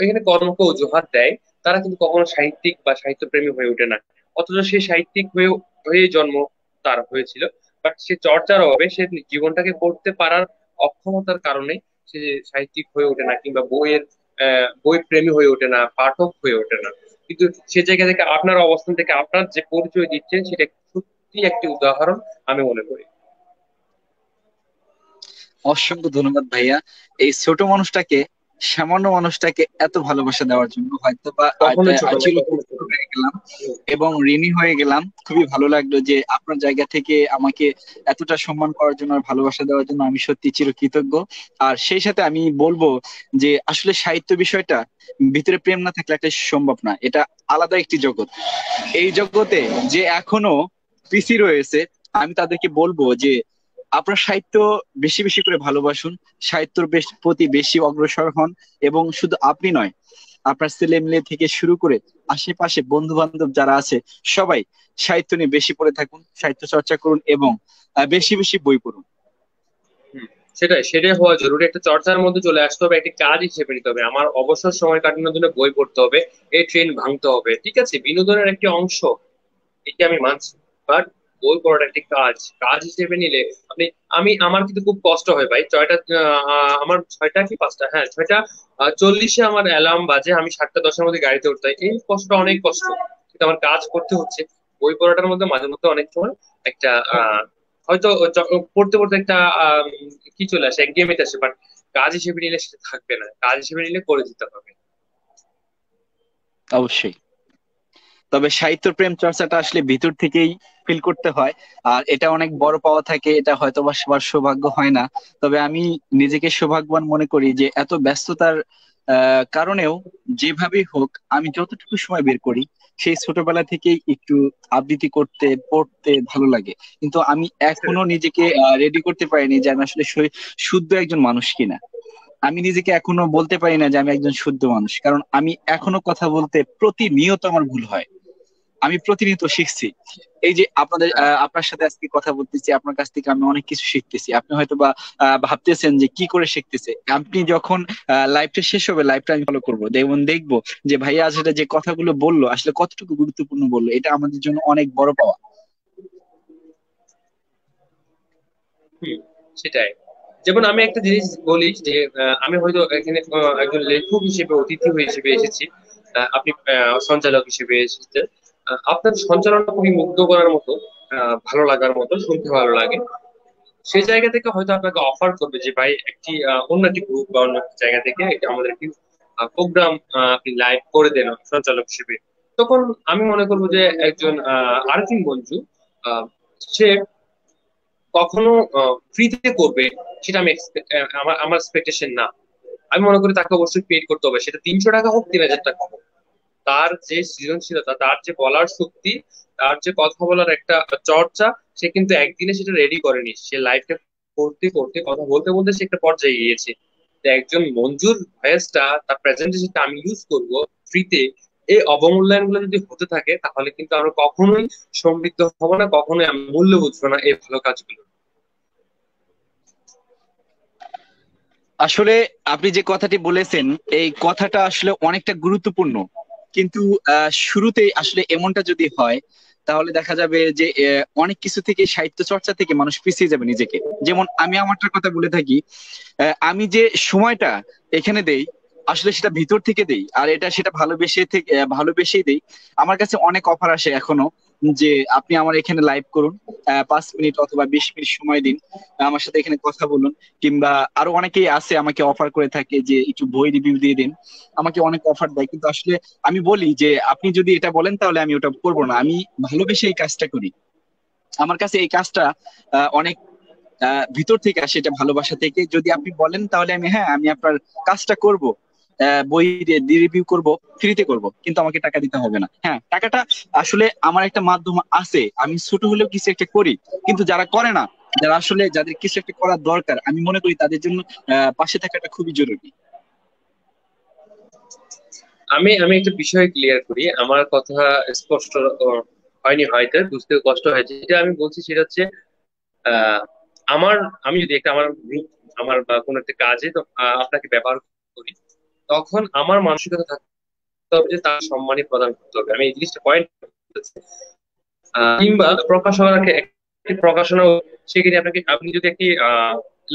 এখানে কর্মকে অজুহাত দেয়, তারা কিন্তু কখনো সাহিত্যিক বা সাহিত্যপ্রেমী হয়ে ওঠে না। অথচ সে সাহিত্যিক হয়ে জন্ম তার হয়েছিল, বাট সে চর্চার অভাবে, সে জীবনটাকে পড়তে পারার অক্ষমতার কারণে সে সাহিত্যিক হয়ে ওঠে না, কিংবা বই প্রেমী হয়ে ওঠে না, পাঠক হয়ে ওঠে না। কিন্তু সে জায়গা থেকে আপনার অবস্থান থেকে আপনার যে পরিচয় দিচ্ছেন সেটা সত্যি একটি উদাহরণ আমি মনে করি। অসংখ্য ধন্যবাদ ভাইয়া। এই ছোট মানুষটাকে, সামান্য মানুষটাকে এত ভালোবাসা দেওয়ার জন্য। হয়তো বা কখনোই ছোট না, আচিল কখনোই ছোট না। হয়ে গেলাম এবং ঋণী হয়ে গেলাম। খুবই ভালো লাগলো যে আপনার জায়গা থেকে আমাকে এতটা সম্মান করার জন্য আর ভালোবাসা দেওয়ার জন্য আমি সত্যি চিরকৃতজ্ঞ। আর সেই সাথে আমি বলবো যে আসলে সাহিত্য বিষয়টা ভিতরে প্রেম না থাকলে একটা সম্ভব না। এটা আলাদা একটি জগৎ। এই জগতে যে এখনো পিছিয়ে রয়েছে, আমি তাদেরকে বলবো যে আপনার সাহিত্য বেশি বেশি করে ভালোবাসুন, সাহিত্যের প্রতি বেশি অগ্রসর হন। এবং শুধু আপনি নয়, আপনার ছেলে মেয়ে থেকে শুরু করে আশেপাশে বন্ধু বান্ধব যারা আছে, সবাই সাহিত্য নিয়ে বেশি পড়ে থাকুন, সাহিত্য চর্চা করুন এবং বেশি বেশি বই পড়ুন। হুম, সেটাই সেটাই হওয়া জরুরি। একটা চর্চার মধ্যে চলে আসতে হবে, একটি কাজ হিসেবে নিতে হবে। আমার অবসর সময় কাটানোর জন্য বই পড়তে হবে, এই ট্রেন ভাঙতে হবে, ঠিক আছে, বিনোদনের একটি অংশ, এটা আমি মানছি। বাট বই পড়াটা একটি কাজ, কাজ হিসেবে নিলে আপনি, আমার কিন্তু খুব কষ্ট হয় ভাই। আমার ছয়টা কি পাঁচটা, হ্যাঁ ছয়টা 40-এ আমার অ্যালার্ম বাজে, আমি 7টা 10-এর মধ্যে গাড়িতে উঠতে হয়। এই কষ্টটা অনেক কষ্ট, কিন্তু আমার কাজ করতে হচ্ছে। বই পড়াটার মধ্যে মাঝে মধ্যে অনেক সময় একটা হয়তো পড়তে পড়তে একটা কি চলে আসে, একঘেয়েমিতে আসে, বাট কাজ হিসেবে নিলে সেটা থাকবে না, কাজ হিসেবে নিলে করে দিতে হবে। অবশ্যই। তবে সাহিত্য প্রেম চর্চাটা আসলে ভিতর থেকেই ফিল করতে হয়। আর এটা অনেক বড় পাওয়া থাকে, এটা হয়তো বা সবার সৌভাগ্য হয় না। তবে আমি নিজেকে সৌভাগ্যবান মনে করি যে এত ব্যস্ততার কারণেও যেভাবেই হোক আমি যতটুকু সময় বের করি, সেই ছোটবেলা থেকেই একটু আবৃত্তি করতে পড়তে ভালো লাগে। কিন্তু আমি এখনো নিজেকে রেডি করতে পারিনি যে আমি আসলে শুদ্ধ একজন মানুষ কিনা। আমি নিজেকে এখনো বলতে পারি না যে আমি একজন শুদ্ধ মানুষ, কারণ আমি এখনো কথা বলতে প্রতিনিয়ত আমার ভুল হয়। আমি প্রতিনিয়ত শিখছি। এই যে আপনার সাথে আজকে কথা বলতেছি, আপনার কাছ থেকে আমি অনেক কিছু শিখতেছি। আপনি হয়তো বা ভাবতেছেন যে কি করে শিখতেছে। আপনি যখন লাইভটা শেষ হবে, লাইভটা আমি ফলো করবো, দেখুন দেখবো যে ভাইয়া আসলে যে কথাগুলো বললো আসলে কতটুকু গুরুত্বপূর্ণ বললো। এটা আমাদের জন্য অনেক বড় পাওয়া। হুম, সেটাই। যেমন আমি একটা জিনিস বলি যে আমি হয়তো এখানে একজন লেখক হিসেবে, অতিথি হিসেবে এসেছি, আপনি সঞ্চালক হিসেবে এসেছেন। আপনার সঞ্চালনটা খুবই মুগ্ধ করার মতো, ভালো লাগার মতো, শুনতে ভালো লাগে। সেই জায়গা থেকে হয়তো আপনাকে অফার করবে যে ভাই একটি অন্য একটি গ্রুপ বা অন্য একটি জায়গা থেকে আমাদের একটি প্রোগ্রাম আপনি লাইভ করে দেন সঞ্চালক হিসেবে। তখন আমি মনে করবো যে একজন আরেকজন বন্ধু আহ, সে কখনো ফ্রিতে করবে, সেটা আমি আমার আমার এক্সপেকটেশন না। আমি মনে করি তাকে অবশ্যই পেড করতে হবে, সেটা 300 টাকা হোক, 3000 টাকা হোক। তার যে সৃজনশীলতা, তার যে বলার শক্তি, তার যে কথা বলার একটা চর্চা, সে কিন্তু একদিনে সেটা রেডি করেনি। সে লাইফটা করতে করতে, কথা বলতে বলতে সে একটা পর্যায়ে গিয়েছে। তো একজন মঞ্জুর ভয়েসটা, তার প্রেজেন্টেশনটা আমি ইউজ করব ফ্রিতে, এই অবমূল্যায়ন গুলো যদি হতে থাকে তাহলে কিন্তু আমরা কখনোই সমৃদ্ধ হব না, কখনোই আমি মূল্য বুঝবো না এই ভালো কাজগুলো। আসলে আপনি যে কথাটি বলেছেন এই কথাটা আসলে অনেকটা গুরুত্বপূর্ণ, কিন্তু শুরুতেই আসলে এমনটা যদি হয় তাহলে দেখা যাবে যে অনেক কিছু থেকে, সাহিত্য চর্চা থেকে মানুষ পিছিয়ে যাবে নিজেকে। যেমন আমি আমারটার কথা বলে থাকি, আমি যে সময়টা এখানে দেই আসলে সেটা ভিতর থেকে দেই, আর এটা সেটা ভালোবেসে থেকে ভালোবেসেই দেই। আমার কাছে অনেক অফার আসে এখনো যে আপনি আমার এখানে লাইভ করুন, 5 মিনিট অথবা 20 মিনিট সময় দিন, আমার সাথে এখানে কথা বলুন। কিংবা আরো অনেকেই আছে আমাকে অফার করে থাকে যে একটু বই রিভিউ দিয়ে দিন, আমাকে অনেক অফার দেয়। কিন্তু আসলে আমি বলি যে আপনি যদি এটা বলেন তাহলে আমি ওটা করবো না, আমি ভালোবেসে এই কাজটা করি। আমার কাছে এই কাজটা অনেক ভিতর থেকে আসে, এটা ভালোবাসা থেকে। যদি আপনি বলেন তাহলে আমি, হ্যাঁ, আমি আপনার কাজটা করব, বই রিভিউ করব, ফ্রিতে করব, কিন্তু আমাকে টাকা দিতে হবে না। হ্যাঁ, টাকাটা আসলে আমার একটা মাধ্যম আছে, আমি ছোট হলেও কিছু একটা করি। কিন্তু যারা করে না, যারা আসলে যাদের কিছু একটা করার দরকার, আমি মনে করি তাদের জন্য পাশে থাকাটা খুবই জরুরি। আমি আমি একটা বিষয় ক্লিয়ার করি, আমার কথা স্পষ্ট হয়নি, হয়তো বুঝতে কষ্ট হয়েছে। যেটা আমি বলছি সেটা হচ্ছে আহ, আমার, আমি যদি একটা আমার গ্রুপ, আমার বা কোনো একটা কাজে তো আপনাকে ব্যবহার করি, তখন আমার মানসিকতা থাকতে হবে যে তার সম্মানই প্রদান করতে হবে। আমি এই জিনিসটা পয়েন্ট, কিংবা প্রকাশনাকে একটি প্রকাশনা, সেখানে আপনাকে, আপনি যদি একটি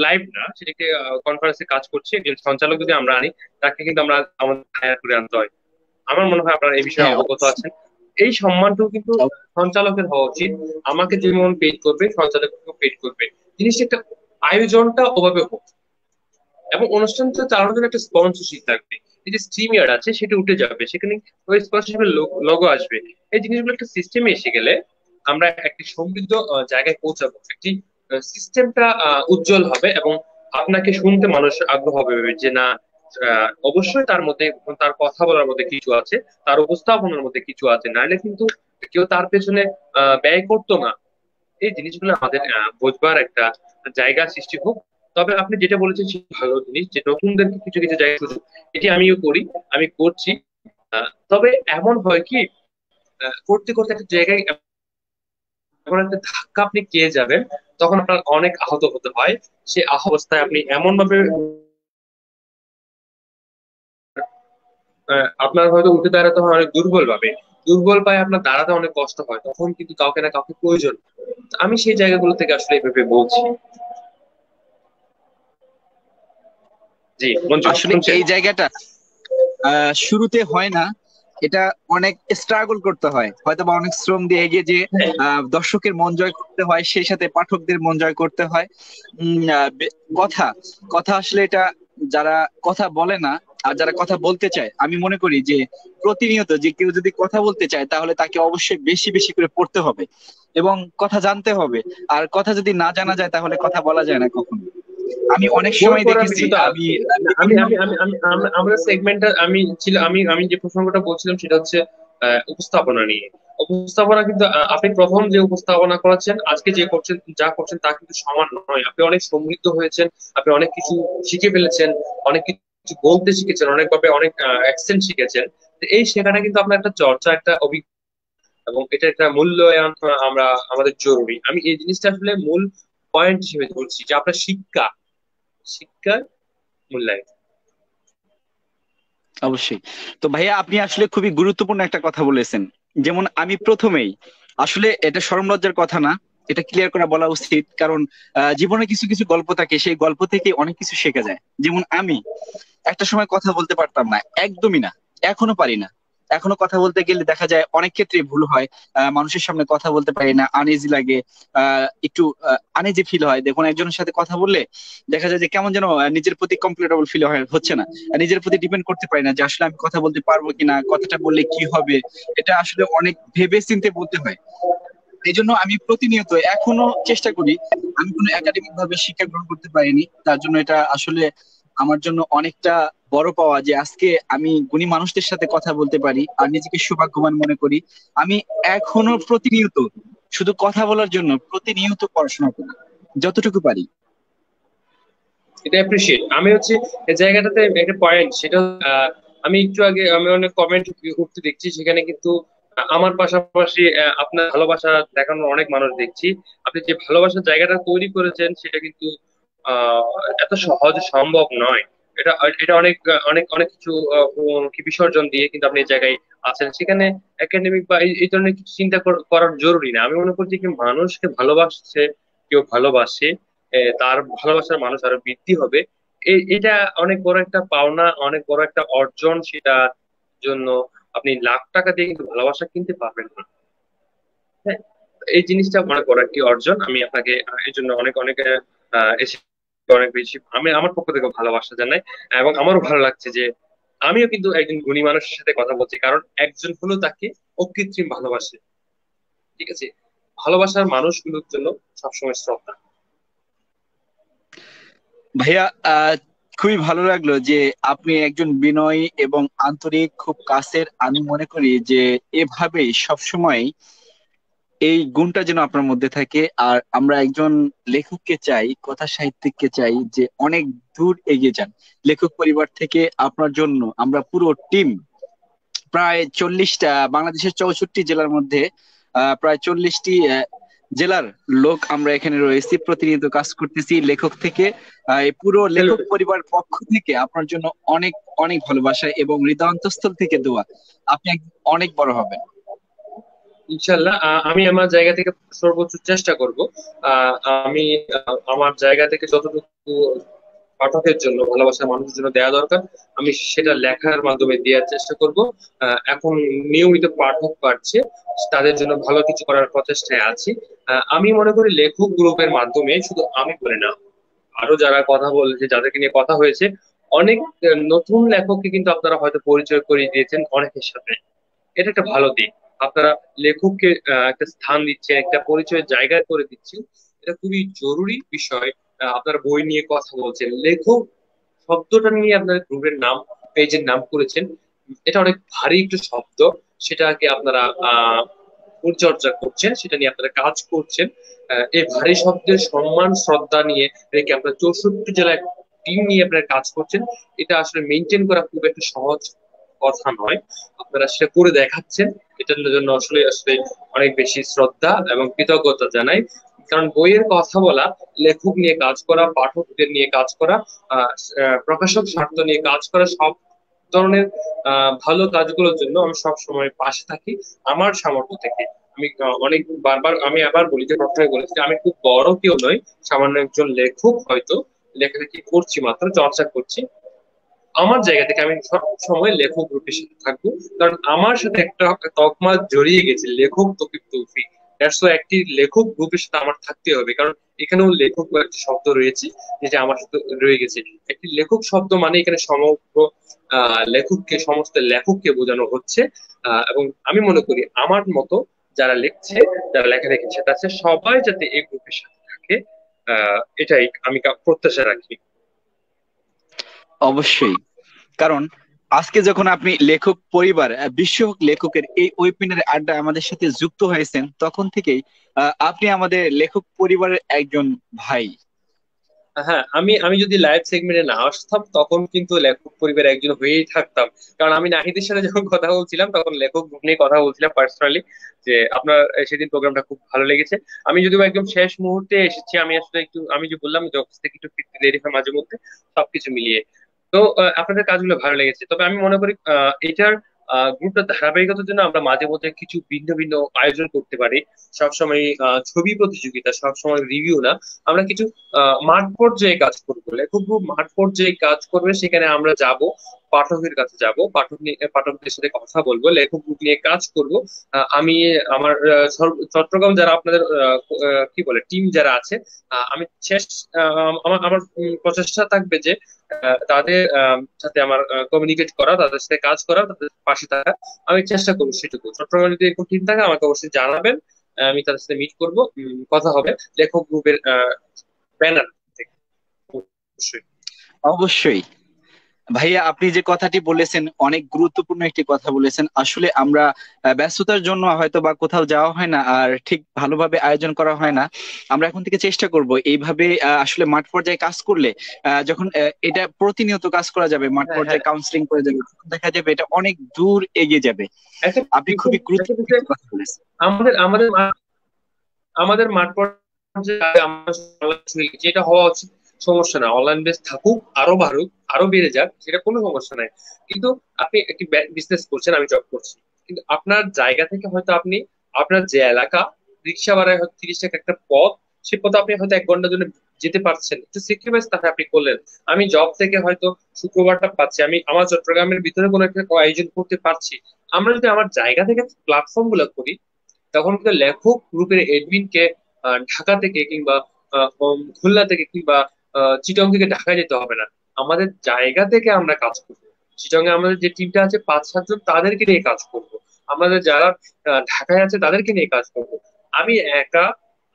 লাইভ না, সেটাকে কনফারেন্সে কাজ করছে একজন সঞ্চালক যদি আমরা আনি, তাকে কিন্তু আমরা আমাদের হায়ার করে আনতে হয়। আমার মনে হয় আপনারা এই বিষয়ে হ্যাঁ, অবগত অবশ্যই। আছেন। এই সম্মানটাও কিন্তু সঞ্চালকের হওয়া উচিত। আমাকে যেমন পেড করবে, সঞ্চালককেও পেড করবে। জিনিসটা একটা, আয়োজনটা ওভাবে হোক, এবং অনুষ্ঠানটা চালানোর জন্য একটা স্পন্সরশিপ থাকবে। এই যে স্ট্রিমিয়ার আছে সেটা উঠে যাবে, সেখানে ওই স্পন্সরশিপের লোগো আসবে। এই জিনিসগুলো একটা সিস্টেমে এসে গেলে আমরা একটি সমৃদ্ধ জায়গায় পৌঁছাবো। একটি সিস্টেমটা উজ্জ্বল হবে, এবং আপনাকে শুনতে মানুষ আগ্রহ হবে যে না, অবশ্যই তার মধ্যে, তার কথা বলার মধ্যে কিছু আছে, তার উপস্থাপনার মধ্যে কিছু আছে, নাহলে কিন্তু কেউ তার পেছনে ব্যয় করতো না। এই জিনিসগুলো আমাদের বোঝবার একটা জায়গা সৃষ্টি হোক। তবে আপনি যেটা বলেছেন সেটা ভালো জিনিস, যে নতুনদেরকে কিছু কিছু জায়গায় সুযোগ, এটি আমিও করি, আমি করছি। তবে এমন হয় কি, করতে করতে একটা জায়গায় এমন একটা ধাক্কা আপনি খেয়ে যাবেন, তখন আপনার অনেক আহত হতে হয়। সে অবস্থায় আপনি এমন ভাবে আপনার হয়তো উঠে দাঁড়াতে হয় অনেক দুর্বল ভাবে, দুর্বল পায়ে আপনার দাঁড়াতে অনেক কষ্ট হয়, তখন কিন্তু কাউকে না কাউকে প্রয়োজন। আমি সেই জায়গাগুলো থেকে আসলে এভাবে বলছি। জি মঞ্জু, আসলে শুনছেন? এই জায়গাটা শুরুতে হয় না, এটা অনেক স্ট্রাগল করতে হয়, হয়তো বা অনেক শ্রম দিয়ে এগিয়ে যে দর্শকের মন জয় করতে হয়, সেই সাথে পাঠকদের মন জয় করতে হয়। কথা কথা আসলে এটা, যারা কথা বলে না আর যারা কথা বলতে চায়, আমি মনে করি যে প্রতিনিয়ত যে কেউ যদি কথা বলতে চায় তাহলে তাকে অবশ্যই বেশি বেশি করে পড়তে হবে এবং কথা জানতে হবে। আর কথা যদি না জানা যায় তাহলে কথা বলা যায় না কখনো। আমি অনেক বই সময় পড়ার দেখেছি, বিষয়টা আমি না, আমি বিভিন্ন, আমি আমি আমি আমরা সেগমেন্টটা, আমি ছিল, আমি যে প্রসঙ্গটা বলছিলাম সেটা হচ্ছে উপস্থাপনা নিয়ে। উপস্থাপনা কিন্তু আপনি প্রথম যে উপস্থাপনা করাচ্ছেন, আজকে যে করছেন, যা করছেন তা কিন্তু সমান নয়। আপনি অনেক সমৃদ্ধ হয়েছেন, আপনি অনেক কিছু শিখে ফেলেছেন, অনেক কিছু বলতে শিখেছেন, অনেকভাবে অনেক অ্যাকসেন্ট শিখেছেন। তো এই শেখাটা কিন্তু আপনার একটা চর্চা, একটা অভিজ্ঞতা, এবং এটা একটা মূল্যায়ন আমরা, আমাদের জরুরি। আমি এই জিনিসটা আসলে মূল পয়েন্ট হিসেবে বলছি, যে আপনার শিক্ষা, শিক্ষার মূল্যায়ন। অবশ্যই। তো ভাইয়া আপনি আসলে খুবই গুরুত্বপূর্ণ একটা কথা বলেছেন। যেমন আমি প্রথমেই, আসলে এটা শরম লজ্জার কথা না, এটা ক্লিয়ার করে বলা উচিত, কারণ জীবনে কিছু কিছু গল্প থাকে, সেই গল্প থেকে অনেক কিছু শেখা যায়। যেমন আমি একটা সময় কথা বলতে পারতাম না, একদমই না, এখনো পারি না। এখনো কথা বলতে গেলে দেখা যায় অনেক ক্ষেত্রে ভুল হয়, মানুষের সামনে কথা বলতে পারি না, আনইজি লাগে, একটু আনইজি ফিল হয়। দেখুন একজনের সাথে কথা বললে দেখা যায় যে কেমন যেন নিজের প্রতি কমফোর্টেবল ফিল হয়, হচ্ছে না, নিজের প্রতি ডিপেন্ড করতে পারি না যে আসলে আমি কথা বলতে পারবো কিনা, কথাটা বললে কি হবে। এটা আসলে অনেক ভেবে চিন্তে বলতে হয়। এই জন্য আমি প্রতিনিয়ত এখনো চেষ্টা করি। আমি কোনো একাডেমিক ভাবে শিক্ষা গ্রহণ করতে পারিনি, তার জন্য এটা আসলে আমার জন্য অনেকটা বড় পাওয়া যে আজকে আমি গুণী মানুষদের সাথে কথা বলতে পারি আর নিজেকে সৌভাগ্যবান মনে করি। আমি এখনো প্রতিনিয়ত শুধু কথা বলার জন্য প্রতিনিয়ত পড়াশোনা করি যতটুকু পারি। এটা অ্যাপ্রিসিয়েট আমি হচ্ছে এই জায়গাটাতে একটা পয়েন্ট সেটা আমি একটু আগে আমি অনেক কমেন্ট উঠতে দেখছি, সেখানে কিন্তু আমার পাশাপাশি আপনার ভালোবাসা দেখানোর অনেক মানুষ দেখছি। আপনি যে ভালোবাসার জায়গাটা তৈরি করেছেন সেটা কিন্তু আহ এত সহজ সম্ভব নয়। এটা এটা অনেক অনেক অনেক কিছু কি বিসর্জন দিয়ে কিন্তু আপনি এই জায়গায় আছেন। সেখানে একাডেমিক বা এই ধরনের কিছু চিন্তা করার জরুরি না। আমি মনে করছি কি মানুষকে ভালোবাসছে, কেউ ভালোবাসে, তার ভালোবাসার মানুষ আরো বৃদ্ধি হবে। এটা অনেক বড় একটা পাওনা, অনেক বড় একটা অর্জন। সেটা জন্য আপনি লাখ টাকা দিয়ে কিন্তু ভালোবাসা কিনতে পারবেন না। হ্যাঁ, এই জিনিসটা অনেক বড় একটি অর্জন। আমি আপনাকে এই জন্য অনেক অনেক এসে অনেক বেশি আমি আমার পক্ষ থেকে ভালোবাসা জানাই। এবং আমারও ভালো লাগছে যে আমিও কিন্তু একজন গুণী মানুষের সাথে কথা বলছি, কারণ একজন হলো তাকে অকৃত্রিম ভালোবাসে। ঠিক আছে, ভালোবাসার মানুষগুলোর জন্য সবসময় শ্রদ্ধা। ভাইয়া, খুবই ভালো লাগলো যে আপনি একজন বিনয়ী এবং আন্তরিক, খুব কাছের। আমি মনে করি যে এভাবেই সবসময় এই গুণটা যেন আপনার মধ্যে থাকে। আর আমরা একজন লেখককে চাই, কথা সাহিত্যিককে চাই যে অনেক দূর এগিয়ে যান। লেখক পরিবার থেকে আপনার জন্য আমরা পুরো টিম, প্রায় 40টা, বাংলাদেশের 64 জেলার মধ্যে প্রায় 40টি জেলার লোক আমরা এখানে রয়েছি, প্রতিনিয়ত কাজ করতেছি লেখক থেকে। এই পুরো লেখক পরিবার পক্ষ থেকে আপনার জন্য অনেক অনেক ভালোবাসা এবং হৃদয়ন্তস্থল থেকে দোয়া। আপনি অনেক বড় হবেন। ইনশাল্লাহ আমি আমার জায়গা থেকে সর্বোচ্চ চেষ্টা করব। আহ, আমি আমার জায়গা থেকে যতটুকু পাঠকের জন্য, ভালোবাসার মানুষের জন্য দেওয়া দরকার আমি সেটা লেখার মাধ্যমে দেওয়ার চেষ্টা করব। এখন নিয়মিত পাঠক বাড়ছে, তাদের জন্য ভালো কিছু করার প্রচেষ্টায় আছি। আমি মনে করি লেখক গ্রুপের মাধ্যমে শুধু আমি বলে না, আরো যারা কথা বলেছে, যাদেরকে নিয়ে কথা হয়েছে, অনেক নতুন লেখককে কিন্তু আপনারা হয়তো পরিচয় করিয়ে দিয়েছেন অনেকের সাথে। এটা একটা ভালো দিক। আপনারা লেখককে একটা স্থান দিচ্ছেন, একটা পরিচয়ের জায়গায় করে দিচ্ছেন। এটা খুবই জরুরি বিষয়। আপনারা বই নিয়ে কথা বলছেন, লেখক শব্দটা নিয়ে আপনার গ্রুপের নাম, পেজের নাম করেছেন। এটা অনেক ভারী একটা শব্দ, সেটাকে আপনারা পরিচর্যা করছেন, সেটা নিয়ে আপনারা কাজ করছেন। এই ভারী শব্দের সম্মান শ্রদ্ধা নিয়ে রেখে আপনারা 64 জেলায় টিম নিয়ে আপনারা কাজ করছেন। এটা আসলে মেনটেন করা খুব একটা সহজ কথা নয়। আপনারা সেটা করে দেখাচ্ছেন, এটার জন্য আসলে আসলে অনেক বেশি শ্রদ্ধা এবং কৃতজ্ঞতা জানাই। কারণ বইয়ের কথা বলা, লেখক নিয়ে কাজ করা, পাঠকদের নিয়ে কাজ করা, আহ প্রকাশক স্বার্থ নিয়ে কাজ করা, সব ধরনের ভালো কাজগুলোর জন্য আমি সব সময় পাশে থাকি আমার সামর্থ্য থেকে। আমি অনেক বারবার আমি আবার বলি যে, প্রথমে বলেছি যে আমি খুব বড় কেউ নই, সামান্য একজন লেখক, হয়তো লেখালেখি করছি, মাত্র চর্চা করছি। আমার জায়গা থেকে আমি সব সময় লেখক গ্রুপের সাথে থাকবো, কারণ আমার সাথে একটা তকমা জড়িয়ে গেছে, লেখক তৌফিক তৌফিক। দ্যাটস ওয়াই একটি লেখক গ্রুপের সাথে আমার থাকতে হবে, কারণ এখানেও লেখক একটি শব্দ রয়েছে যেটা আমার সাথে রয়ে গেছে। একটি লেখক শব্দ মানে এখানে সমগ্র লেখককে, সমস্ত লেখককে বোঝানো হচ্ছে। এবং আমি মনে করি আমার মতো যারা লিখছে, যারা লেখালেখি সাথে আছে, সবাই যাতে এই গ্রুপের সাথে থাকে, এটাই আমি প্রত্যাশা রাখি। অবশ্যই। কারণ আজকে যখন আপনি লেখক পরিবার, বিশ্ব লেখকের এই ওয়েবিনারে আড্ডা আমাদের সাথে যুক্ত হয়েছেন, তখন থেকেই আপনি আমাদের লেখক পরিবারের একজন ভাই। হ্যাঁ, আমি আমি যদি লাইভ সেগমেন্টে না আসতাম তখন কিন্তু লেখক পরিবার একজন হয়েই থাকতাম। কারণ আমি নাহিদের সাথে যখন কথা বলছিলাম তখন লেখক গ্রুপ নিয়ে কথা বলছিলাম পার্সোনালি, যে আপনার সেদিন প্রোগ্রামটা খুব ভালো লেগেছে। আমি যদিও একদম শেষ মুহূর্তে এসেছি, আমি আসলে একটু, আমি যে বললাম যে অফিস থেকে একটু ফিরতে দেরি হয় মাঝে মধ্যে, সবকিছু মিলিয়ে। তো আপনাদের কাজগুলো ভালো লেগেছে। তবে আমি মনে করি এটার গ্রুপটা ধারাবাহিকতার জন্য আমরা মাঝে মধ্যে কিছু ভিন্ন ভিন্ন আয়োজন করতে পারি। সবসময় ছবি প্রতিযোগিতা, সবসময় রিভিউ না, আমরা কিছু মাঠ পর্যায়ে কাজ করবো, লেখক গ্রুপ মাঠ পর্যায়ে কাজ করবে। সেখানে আমরা যাব, পাঠকের কাছে যাব, পাঠকদের সাথে কথা বলবো, লেখক গ্রুপ নিয়ে কাজ করব। আমি আমার চট্টগ্রাম যারা আপনাদের কি বলে টিম যারা আছে, আমি শেষ আমার আমার প্রচেষ্টা থাকবে যে তাদের সাথে আমার কমিউনিকেট করা, তাদের সাথে কাজ করা, তাদের পাশে থাকা। আমি চেষ্টা করবো সেটুকু। চট্টগ্রামে যদি এরকম টিম থাকে আমাকে অবশ্যই জানাবেন, আমি তাদের সাথে মিট করব, কথা হবে লেখক গ্রুপের ব্যানার থেকে অবশ্যই। অবশ্যই। ভাইয়া, আপনি যে কথাটি বলেছেন অনেক গুরুত্বপূর্ণ একটি কথা বলেছেন। আসলে আমরা ব্যস্ততার জন্য হয়তো বা কোথাও যাওয়া হয় না, আর ঠিক ভালোভাবে আয়োজন করা হয় না। আমরা এখন থেকে চেষ্টা করব এইভাবে আসলে মাঠ পর্যায়ে কাজ করলে যখন এটা প্রতিনিয়ত কাজ করা যাবে, মাঠ হ্যাঁ, হ্যাঁ। পর্যায়ে কাউন্সিলিং করে যাবে, তখন দেখা যাবে এটা অনেক দূর এগিয়ে যাবে। একটা আপনি বিষয় খুবই একটা গুরুত্বপূর্ণ বিষয় একটি কথা বলেছেন। আমাদের আমাদের আমাদের মাঠ পর্যায়ে যেটা হওয়া উচিত, সমস্যা না, অনলাইন বেস থাকুক, আরো বাড়ুক, আরো বেড়ে যাক, সেটা কোনো সমস্যা নাই। কিন্তু আপনি একটি বিজনেস করছেন, আমি জব করছি, কিন্তু আপনার জায়গা থেকে হয়তো আপনি আপনার যে এলাকা, রিক্সা ভাড়ায় হয়তো 30 টাকা একটা পথ, সে পথে আপনি হয়তো 1 ঘন্টার জন্য যেতে পারছেন, একটু স্যাক্রিফাইস তাহলে আপনি করলেন। আমি জব থেকে হয়তো শুক্রবারটা পাচ্ছি, আমি আমার চট্টগ্রামের ভিতরে কোনো একটা আয়োজন করতে পারছি। আমরা যদি আমার জায়গা থেকে প্ল্যাটফর্ম গুলো করি, তখন কিন্তু লেখক গ্রুপের এডমিনকে ঢাকা থেকে কিংবা খুলনা থেকে কিংবা চিটং থেকে ঢাকায় যেতে হবে না। আমাদের জায়গা থেকে আমরা কাজ করবো। চিটং এ আমাদের যে টিমটা আছে 5-7 জন, তাদেরকে নিয়ে কাজ করব। আমাদের যারা ঢাকায় আছে তাদেরকে নিয়ে কাজ করব। আমি একা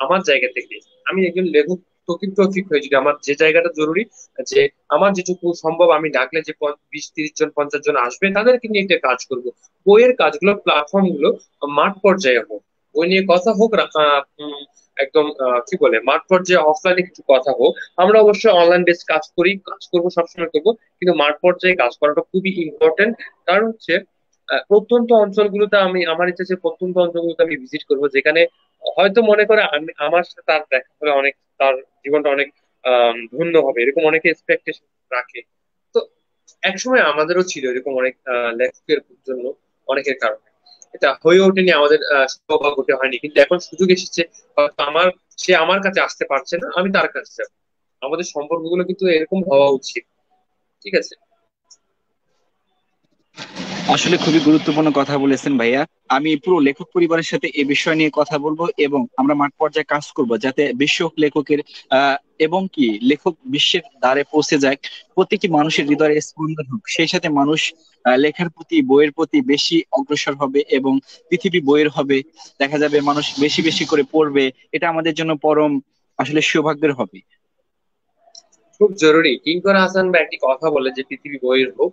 আমার জায়গা থেকে, আমি একজন লেখক তৌকির তৌফিক হয়ে, যদি আমার যে জায়গাটা জরুরি, যে আমার যেটুকু সম্ভব, আমি ডাকলে যে 20-30 জন 50 জন আসবে, তাদেরকে নিয়ে একটা কাজ করব। বইয়ের কাজগুলো, প্ল্যাটফর্ম গুলো মাঠ পর্যায়ে হোক, ওই নিয়ে কথা হোক, একদম কি বলে, মাঠ পর্যায়ে অফলাইনে কিছু কথা হোক। আমরা অবশ্যই অনলাইন বেস কাজ করি, কাজ করবো, সবসময় করবো, কিন্তু মাঠ পর্যায়ে কাজ করাটা খুবই ইম্পর্টেন্ট। কারণ হচ্ছে প্রত্যন্ত অঞ্চলগুলোতে, আমার ইচ্ছা যে প্রত্যন্ত অঞ্চলগুলোতে আমি ভিজিট করবো, যেখানে হয়তো মনে করে আমি আমার সাথে তার দেখা হলে অনেক, তার জীবনটা অনেক ধন্য হবে, এরকম অনেকে এক্সপেকটেশন রাখে। তো একসময় আমাদেরও ছিল এরকম অনেক লেখকের জন্য, অনেকের কারণে এটা হয়ে ওঠেনি, আমাদের সৌভাগ্যটা হয়নি, কিন্তু এখন সুযোগ এসেছে। হয়তো সে আমার কাছে আসতে পারছে না, আমি তার কাছে যাবো। আমাদের সম্পর্কগুলো কিন্তু এরকম হওয়া উচিত। ঠিক আছে। আসলে খুবই গুরুত্বপূর্ণ কথা বলেছেন ভাইয়া। আমি পুরো লেখক পরিবারের সাথে এ বিষয় নিয়ে কথা বলবো, এবং আমরা মাঠ পর্যায়ে কাজ করব যাতে বিশ্ব লেখকের আহ এবং কি লেখক বিশ্বের দ্বারে পৌঁছে যায়, প্রত্যেকটি মানুষের হৃদয়ে স্পন্দন হোক। সেই সাথে মানুষ লেখার প্রতি, বইয়ের প্রতি বেশি অগ্রসর হবে, এবং পৃথিবী বইয়ের হবে। দেখা যাবে মানুষ বেশি বেশি করে পড়বে। এটা আমাদের জন্য পরম আসলে সৌভাগ্যের হবে। খুব জরুরি, কিঙ্কর হাসান বা একটি কথা বলে যে পৃথিবী বইয়ের হোক।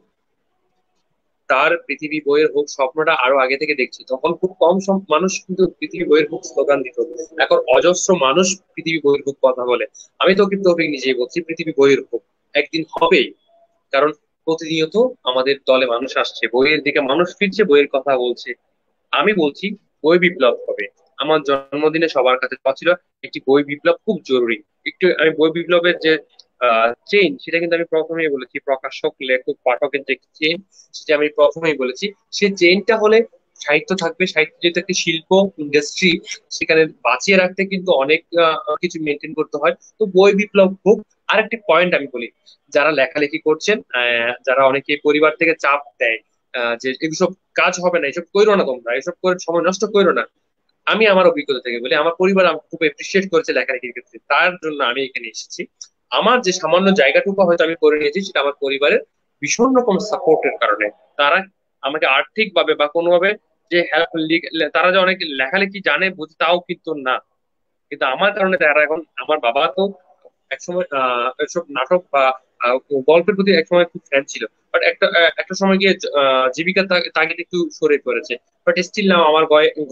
তার পৃথিবী বইয়ের হোক স্বপ্নটা আরো আগে থেকে দেখছি, তখন খুব কম মানুষ কিন্তু পৃথিবী বইয়ের হোক স্লোগান দিত। এখন অজস্র মানুষ পৃথিবী বইয়ের হোক কথা বলে। আমি তো কিন্তু অভিজ্ঞ নিজেই বলছি, পৃথিবী বইয়ের হোক একদিন হবেই। কারণ প্রতিনিয়ত আমাদের দলে মানুষ আসছে, বইয়ের দিকে মানুষ ফিরছে, বইয়ের কথা বলছে। আমি বলছি বই বিপ্লব হবে। আমার জন্মদিনে সবার কাছে চাওয়া ছিল একটি বই বিপ্লব খুব জরুরি। একটু আমি বই বিপ্লবের যে চেইন, সেটা কিন্তু আমি প্রথমেই বলেছি, প্রকাশক লেখক পাঠকের যে চেইন, সেটা আমি প্রথমেই বলেছি। সেই চেইনটা হলে সাহিত্য থাকবে, সাহিত্য যেহেতু একটি শিল্প ইন্ডাস্ট্রি, সেখানে বাঁচিয়ে রাখতে কিন্তু অনেক কিছু মেনটেন করতে হয়। তো বই বিপ্লব হোক। আরেকটি পয়েন্ট আমি বলি, যারা লেখালেখি করছেন, যারা অনেকে পরিবার থেকে চাপ দেয় যে এইসব কাজ হবে না, এসব করো না, তোমরা এসব করে সময় নষ্ট করো না। আমি আমার অভিজ্ঞতা থেকে বলি, আমার পরিবার আমাকে খুব এপ্রিসিয়েট করেছে লেখালেখির ক্ষেত্রে, তার জন্য আমি এখানে এসেছি। আমার যে সামান্য জায়গাটুকু হয়তো আমি করে নিয়েছি, সেটা আমার পরিবারের ভীষণ রকম সাপোর্টের কারণে। তারা আমাকে আর্থিক ভাবে বা কোনোভাবে যে হেল্প, তারা যে অনেক লেখালেখি জানে বুঝে তাও কিন্তু না, কিন্তু আমার কারণে তারা এখন, আমার বাবা তো একসময় এসব নাটক বা আহ, গল্পের প্রতি একসময় খুব ফ্যান ছিল, বাট একটা সময় গিয়ে জীবিকার তাগিদে একটু সরে পড়েছে। বাট স্টিল নাও আমার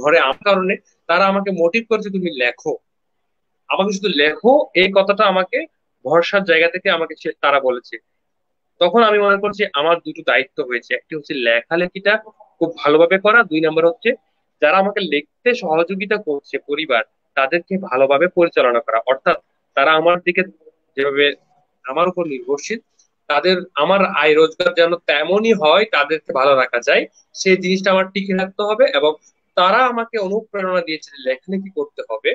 ঘরে আমার কারণে তারা আমাকে মোটিভ করেছে, তুমি লেখো, আমাকে শুধু লেখো, এই কথাটা আমাকে ভরসার জায়গা থেকে আমাকে তারা বলেছে। তখন আমি মনে করছি আমার দুটো দায়িত্ব হয়েছে, একটি হচ্ছে লেখালেখিটা খুব ভালোভাবে করা, 2 নম্বর হচ্ছে যারা আমাকে লিখতে সহযোগিতা করছে পরিবার, তাদেরকে ভালোভাবে পরিচালনা করা। অর্থাৎ তারা আমার দিকে যেভাবে আমার উপর নির্ভরশীল, তাদের আমার আয় রোজগার যেন তেমনই হয়, তাদেরকে ভালো রাখা যায়, সেই জিনিসটা আমার টিকে রাখতে হবে। এবং তারা আমাকে অনুপ্রেরণা দিয়েছে যে লেখালেখি করতে হবে,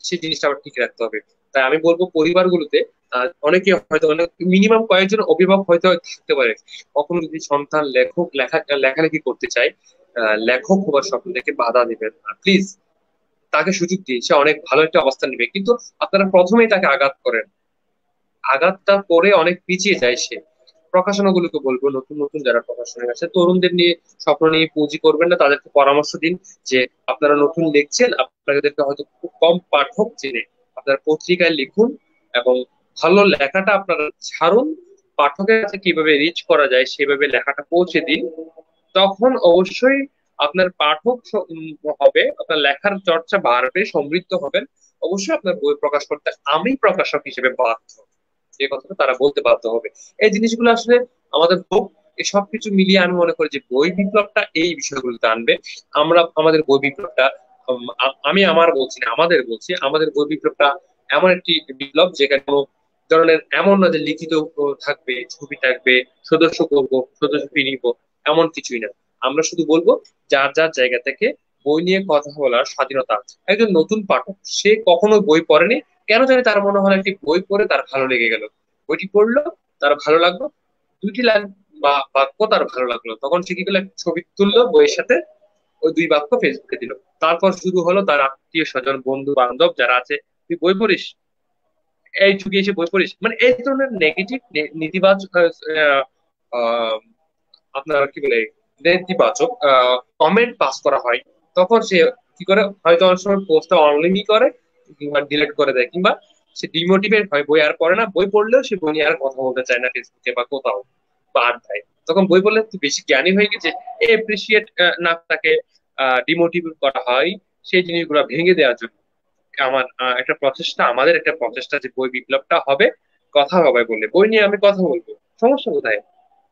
সেই জিনিসটা আবার ঠিক রাখতে হবে। তাই আমি বলবো পরিবারগুলোতে অনেকে হয়তো, অনেক মিনিমাম কয়েকজন অভিভাবক হয়তো থাকতে পারে, কখনো যদি সন্তান লেখালেখি করতে চায়, লেখক হবার স্বপ্ন দেখে বাধা দিবেন না প্লিজ। তাকে সুযোগ দিয়ে সে অনেক ভালো একটা অবস্থান নেবে, কিন্তু আপনারা প্রথমেই তাকে আঘাত করেন, আঘাতটা পরে অনেক পিছিয়ে যায় সে। প্রকাশনাগুলোকে বলবো, নতুন নতুন যারা প্রকাশনা আছে, তরুণদের নিয়ে স্বপ্ন নিয়ে পুঁজি করবেন না, তাদেরকে পরামর্শ দিন যে আপনারা নতুন লিখছেন, আপনাদেরকে হয়তো খুব কম পাঠক চেনে, আপনারা পত্রিকায় লিখুন এবং ভালো লেখাটা আপনারা ছাড়ুন। পাঠকের কাছে কিভাবে রিচ করা যায় সেভাবে লেখাটা পৌঁছে দিন, তখন অবশ্যই আপনার পাঠক হবে, আপনার লেখার চর্চা বাড়বে, সমৃদ্ধ হবেন। অবশ্যই আপনার বই প্রকাশ করতে আমি প্রকাশক হিসেবে বাধ্য, যে কথাটা তারা বলতে বাধ্য হবে। এই জিনিসগুলো আসলে আমাদের হোক, এই সবকিছু মিলিয়ে আমি মনে করি যে বই বিপ্লবটা এই বিষয়গুলোতে আনবে। আমরা আমাদের বই বিপ্লবটা আমি আমার বলছি না, আমাদের বলছি, আমাদের বই বিপ্লবটা এমন একটি বিপ্লব যেখানে কোনো ধরনের এমন না যে লিখিত থাকবে, ছবি থাকবে, সদস্য করবো, সদস্য ফি নিবো, এমন কিছুই না। আমরা শুধু বলবো যার যার জায়গা থেকে বই নিয়ে কথা বলার স্বাধীনতা আছে। একজন নতুন পাঠক, সে কখনো বই পড়েনি, কেন জানি তার মনে হলো একটি বই পড়ে তার ভালো লেগে গেল, বইটি পড়লো, তার ভালো লাগলো, দুইটি লাইন বা বাক্য তার ভালো লাগলো, তখন সে কি করলো, একটা ছবি তুললো বইয়ের সাথে, ওই দুই বাক্য ফেসবুকে দিল। তারপর শুরু হলো তার আত্মীয় স্বজন, বন্ধু বান্ধব যারা আছে, তুই বই পড়িস, এই যুগে এসে বই পড়িস, মানে এই ধরনের নেগেটিভ নেতিবাচক আহ, আপনার কি বলে নেতিবাচক কমেন্ট পাস করা হয়। তখন সে কি করে, হয়তো অনেক সময় পোস্টটা অনলাইনই করে কিংবা ডিলিট করে দেয়, কিংবা সে ডিমোটিভেট হয়, বই আর পড়ে না, বই পড়লেও সে বই নিয়ে আর কথা বলতে চায় না ফেসবুকে বা কোথাও বা আড্ডায়। তখন বই পড়লে তুই বেশি জ্ঞানী হয়ে গেছে, এপ্রিসিয়েট না তাকে ডিমোটিভেট করা হয় সেই জিনিসগুলো ভেঙে দেওয়ার জন্য। আমার একটা প্রচেষ্টা, আমাদের একটা প্রচেষ্টা যে বই বিপ্লবটা হবে কথা হবে বলে, বই নিয়ে আমি কথা বলবো, সমস্যা কোথায়?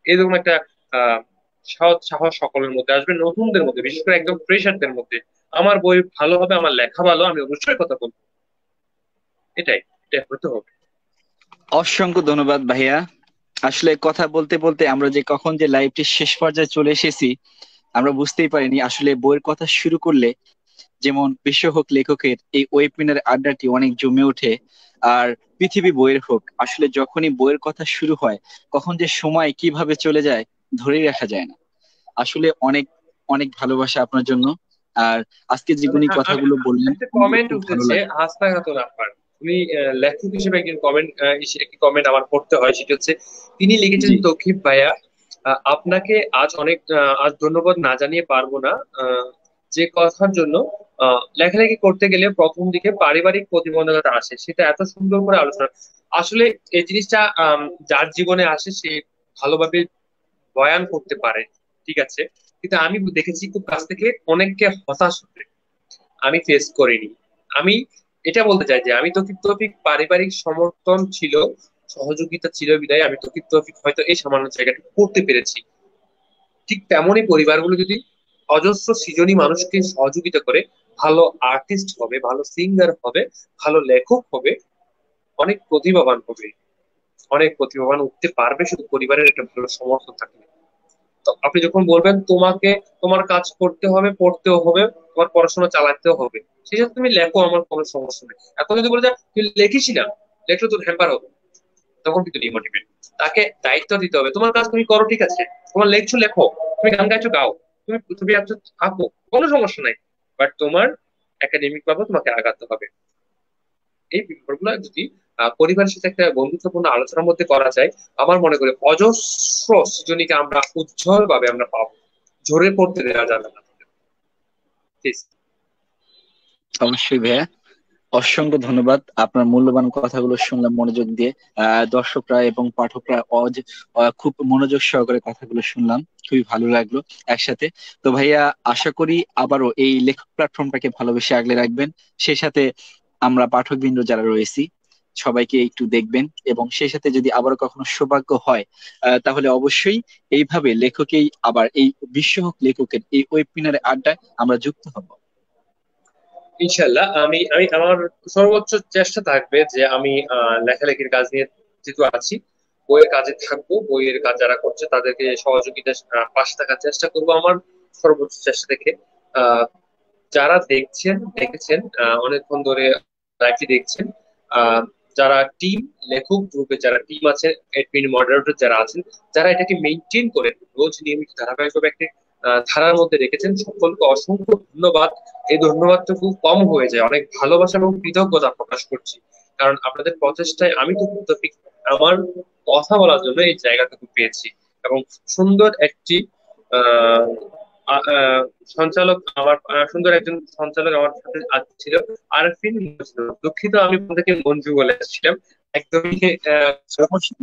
এরকম একটা আহ সৎ সাহস সকলের মধ্যে আসবে, নতুনদের মধ্যে, বিশেষ করে একদম ফ্রেশারদের মধ্যে। আমার বই ভালো হবে, আমার লেখা ভালো, আমি অবশ্যই কথা বলবো। এটাই, এটাই হতে হবে। অসংখ্য ধন্যবাদ ভাইয়া। আসলে কথা বলতে বলতে আমরা যে কখন যে লাইভটির শেষ পর্যায়ে চলে এসেছি আমরা বুঝতেই পারিনি। আসলে বইয়ের কথা শুরু করলে যেমন বিশ্ব হোক লেখকের এই ওয়েবিনার আড্ডাটি অনেক জমে ওঠে। আর পৃথিবী বইয়ের হোক, আসলে যখনই বইয়ের কথা শুরু হয় কখন যে সময় কিভাবে চলে যায় ধরেই রাখা যায় না। আসলে অনেক অনেক ভালোবাসা আপনার জন্য। আর আজকে আমি যেগুলি আমি কথাগুলো বললেন একটা শুনতে কমেন্ট খুব ভালো উঠেছে, লাগলো। হাসনা খাতুন আফার, উনি লেখক হিসেবে একজন কমেন্ট, একটি কমেন্ট আমার পড়তে হয়, সেটা হচ্ছে তিনি লিখেছেন, জি। তৌকিব ভাইয়া আপনাকে আজ অনেক আজ ধন্যবাদ না জানিয়ে পারবো না। যে কথার জন্য লেখালেখি করতে গেলে প্রথম দিকে পারিবারিক প্রতিবন্ধকতা আসে, সেটা এত সুন্দর করে আলোচনা। আসলে এই জিনিসটা যার জীবনে আসে সে ভালোভাবে বয়ান করতে পারে, ঠিক আছে, কিন্তু আমি দেখেছি খুব কাছ থেকে অনেককে হতাশ হতে, আমি ফেস করিনি। আমি এটা বলতে চাই যে আমি তৌকির তৌফিক পারিবারিক সমর্থন ছিল, সহযোগিতা ছিল বিদায় আমি তৌকির তৌফিক হয়তো এই সামান্য জায়গাটা করতে পেরেছি। ঠিক তেমনই পরিবারগুলো যদি অজস্র সৃজনী মানুষকে সহযোগিতা করে, ভালো আর্টিস্ট হবে, ভালো সিঙ্গার হবে, ভালো লেখক হবে, অনেক প্রতিভাবান হবে, অনেক প্রতিভাবান উঠতে পারবে, শুধু পরিবারের একটা ভালো সমর্থন থাকলে। তো আপনি যখন বলবেন তোমাকে তোমার কাজ করতে হবে, পড়তেও হবে, তোমার পড়াশোনা চালাতেও হবে, সেই সাথে তুমি লেখো, আমার কোনো সমস্যা নেই। এখন যদি বলে যে তুই লেখিস না, লেখলে তোর হ্যাম্পার হবে, তখন কিন্তু ডিমোটিভেট। তাকে দায়িত্ব দিতে হবে, তোমার কাজ তুমি করো, ঠিক আছে, তোমার লেখছো লেখো, তুমি গান গাইছো গাও, তুমি তুমি একটু থাকো, কোনো সমস্যা নাই, বাট তোমার একাডেমিক ভাবে তোমাকে আগাতে হবে। এই ব্যাপারগুলো যদি পরিবারের সাথে একটা বন্ধুত্বপূর্ণ আলোচনার মধ্যে করা যায়, আমার মনে করি অজস্র সৃজনীকে আমরা উজ্জ্বল ভাবে আমরা পাবো, ঝরে পড়তে দেওয়া যাবে না। Please। অবশ্যই ভাইয়া, অসংখ্য ধন্যবাদ। আপনার মূল্যবান কথাগুলো শুনলাম মনোযোগ দিয়ে। দর্শকরা এবং পাঠকরা খুব মনোযোগ সহকারে কথাগুলো শুনলাম, খুবই ভালো লাগলো একসাথে। তো ভাইয়া, আশা করি আবারও এই লেখক প্ল্যাটফর্মটাকে ভালোবেসে আগলে রাখবেন। সেই সাথে আমরা পাঠকবৃন্দ যারা রয়েছি সবাইকে একটু দেখবেন, এবং সেই সাথে যদি আবারও কখনো সৌভাগ্য হয় তাহলে অবশ্যই এইভাবে লেখকেই আবার এই বিশ্বহোক লেখকের এই ওয়েবিনারে আড্ডায় আমরা যুক্ত হব। ইনশাল্লাহ, আমি আমি আমার সর্বোচ্চ চেষ্টা থাকবে যে আমি লেখালেখির কাজ নিয়ে যেহেতু আছি, বইয়ের কাজে থাকবো, বইয়ের কাজ যারা করছে তাদেরকে সহযোগিতা পাশে থাকার চেষ্টা করব আমার সর্বোচ্চ চেষ্টা থেকে। আহ যারা দেখছেন দেখেছেন অনেকক্ষণ ধরে লাইভটি দেখছেন, আহ যারা টিম, লেখক গ্রুপে যারা টিম আছে, এডমিন মডারেটর যারা আছেন, যারা এটাকে মেনটেন করে রোজ নিয়মিত ধারাবাহিকভাবে একটি ধারার মধ্যে রেখেছেন, সকলকে অসংখ্য ধন্যবাদ। এই ধন্যবাদটুকু কম হয়ে যায়, অনেক ভালোবাসা এবং কৃতজ্ঞতা প্রকাশ করছি, কারণ আপনাদের প্রচেষ্টায় আমি তো আমার কথা বলার জন্য এই জায়গাটুকু পেয়েছি, এবং সুন্দর একটি আহ আ- আহ, সঞ্চালক আমার সুন্দর একজন সঞ্চালক আমার সাথে ছিল, আরফিন ছিল। দুঃখিত আমি আপনাদেরকে মঞ্জু বলে আসছিলাম। একদমই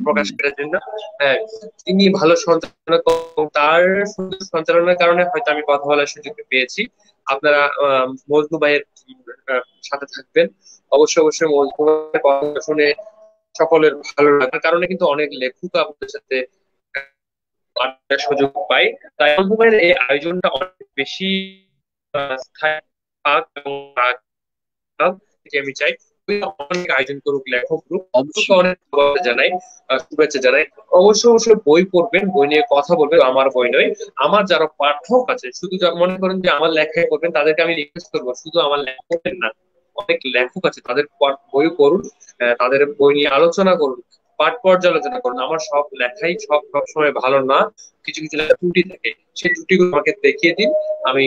প্রকাশ করার জন্য। হ্যাঁ, তিনি ভালো সঞ্চালনা তার সুন্দর সঞ্চালনার কারণে হয়তো আমি কথা বলার সুযোগ পেয়েছি। আপনারা মজনু ভাইয়ের সাথে থাকবেন। অবশ্যই অবশ্যই মজনু ভাইয়ের কথা শুনে সকলের ভালো লাগার কারণে কিন্তু অনেক লেখক আপনাদের সাথে আড্ডার সুযোগ পাই। তাই মজনু ভাইয়ের এই আয়োজনটা অনেক বেশি স্থায়ী থাক এবং যে আমি চাই অনেক আয়োজন করুক লেখক গ্রুপ, তোকে অবশ্যই। অনেক ধন্যবাদ জানাই, শুভেচ্ছা জানাই। অবশ্যই অবশ্যই বই পড়বেন, বই নিয়ে কথা বলবেন। আমার বই নয়, আমার যারা পাঠক আছে, শুধু মনে করেন যে আমার লেখাই পড়বেন, তাদেরকে আমি রিকোয়েস্ট করবো শুধু আমার লেখা পড়বেন না, অনেক লেখক আছে তাদের বই পড়ুন, তাদের বই নিয়ে আলোচনা করুন, পাঠ পর্যালোচনা করুন। আমার সব লেখাই সবসময় ভালো না, কিছু কিছু লেখা ত্রুটি থাকে, সেই ত্রুটিগুলো আমাকে দেখিয়ে দিন, আমি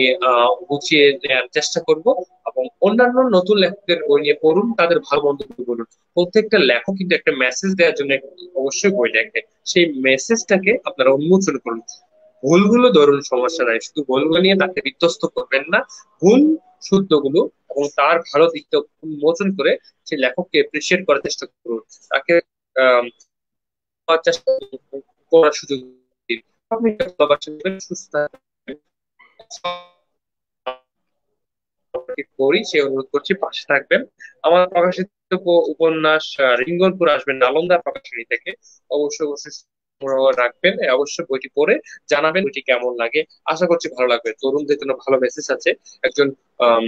গুছিয়ে নেওয়ার চেষ্টা করব। এবং অন্যান্য নতুন লেখকদের বই নিয়ে পড়ুন, তাদের ভালো মন্তব্য বলুন। প্রত্যেকটা লেখক কিন্তু একটা মেসেজ দেওয়ার জন্য অবশ্যই বই লেখে, সেই মেসেজটাকে আপনারা উন্মোচন করুন। ভুলগুলো ধরুন, সমস্যা নাই, শুধু ভুলগুলো নিয়ে তাকে বিধ্বস্ত করবেন না। ভুল শুদ্ধগুলো এবং তার ভালো দিকটা উন্মোচন করে সেই লেখককে এপ্রিসিয়েট করার চেষ্টা করুন, তাকে আহ চেষ্টা করার সুযোগ দিন। আপনি সুস্থ থাকবেন। করি সে অনুরোধ করছি, পাশে থাকবেন। আমার প্রকাশিত উপন্যাস রিঙ্গনপুর আসবেন নালন্দা প্রকাশনী থেকে, অবশ্যই অবশ্যই সংগ্রহ রাখবেন। অবশ্যই বইটি পড়ে জানাবেন বইটি কেমন লাগে। আশা করছি ভালো লাগবে। তরুণদের জন্য ভালো মেসেজ আছে, একজন আম,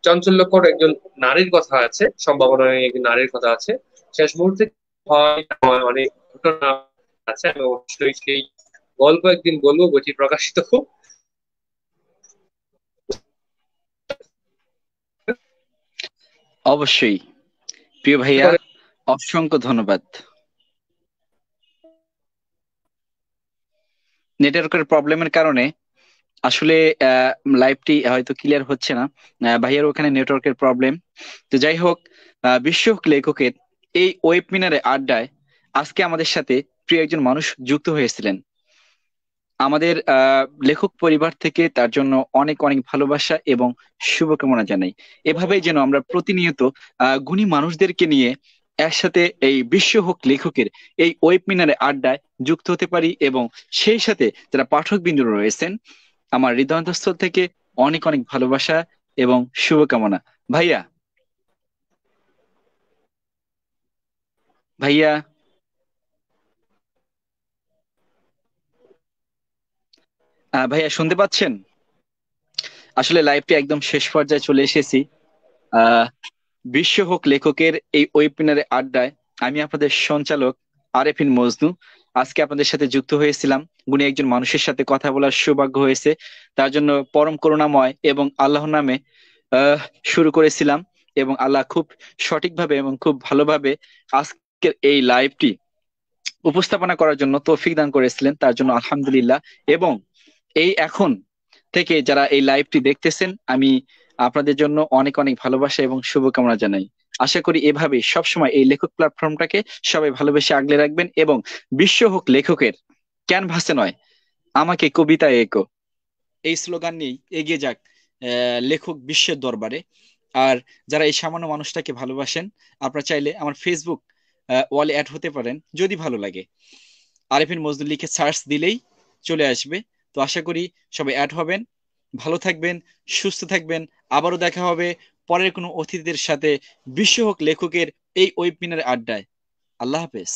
চাঞ্চল্যকর একজন নারীর কথা আছে, সম্ভাবনায় একজন নারীর কথা আছে, শেষ মুহূর্তে হয় অনেক ঘটনা আছে। আমি অবশ্যই সেই গল্প একদিন বলবো, বইটি প্রকাশিত হোক। অবশ্যই প্রিয় ভাইয়া, অসংখ্য ধন্যবাদ। নেটওয়ার্কের প্রবলেমের কারণে আসলে লাইভটি হয়তো ক্লিয়ার হচ্ছে না। ভাইয়ার ওখানে নেটওয়ার্কের প্রবলেম। তো যাই হোক, বিশ্ব লেখকের এই ওয়েবিনারে আড্ডায় আজকে আমাদের সাথে প্রিয় একজন মানুষ যুক্ত হয়েছিলেন। আমাদের লেখক পরিবার থেকে তার জন্য অনেক অনেক ভালোবাসা এবং শুভকামনা জানাই। এভাবেই যেন আমরা প্রতিনিয়ত গুণী মানুষদেরকে নিয়ে একসাথে এই বিশ্ব হোক লেখকের এই ওয়েবিনারে আড্ডায় যুক্ত হতে পারি, এবং সেই সাথে যারা পাঠকবৃন্দ রয়েছেন, আমার হৃদয়ন্তস্থল থেকে অনেক অনেক ভালোবাসা এবং শুভকামনা। ভাইয়া, ভাইয়া, ভাইয়া শুনতে পাচ্ছেন? আসলে লাইভটি একদম শেষ পর্যায়ে চলে এসেছি। আহ বিশ্ব হোক লেখকের এই ওয়েবিনারে আড্ডায় আমি আপনাদের সঞ্চালক আরেফিন মজনু আজকে আপনাদের সাথে যুক্ত হয়েছিলাম। গুণী একজন মানুষের সাথে কথা বলার সৌভাগ্য হয়েছে, তার জন্য পরম করুণাময় এবং আল্লাহর নামে আহ শুরু করেছিলাম, এবং আল্লাহ খুব সঠিকভাবে এবং খুব ভালোভাবে আজকের এই লাইভটি উপস্থাপনা করার জন্য তৌফিক দান করেছিলেন, তার জন্য আলহামদুলিল্লাহ। এবং এই এখন থেকে যারা এই লাইভটি দেখতেছেন, আমি আপনাদের জন্য অনেক অনেক ভালোবাসা এবং শুভকামনা জানাই। আশা করি এভাবে সবসময় এই লেখক প্ল্যাটফর্মটাকে সবাই ভালোবেসে আগলে রাখবেন, এবং বিশ্ব হোক লেখকের ক্যানভাসে নয়, আমাকে কবিতায় এঁকো, এই স্লোগান নিয়েই এগিয়ে যাক লেখক বিশ্বের দরবারে। আর যারা এই সামান্য মানুষটাকে ভালোবাসেন, আপনারা চাইলে আমার ফেসবুক ওয়ালে অ্যাড হতে পারেন যদি ভালো লাগে। আরেফিন মজদুর লিখে সার্চ দিলেই চলে আসবে। তো আশা করি সবাই অ্যাড হবেন। ভালো থাকবেন, সুস্থ থাকবেন। আবারও দেখা হবে পরের কোনো অতিথিদের সাথে বিশ্ব হোক লেখকের এই ওয়েবিনার আড্ডায়। আল্লাহ হাফেজ।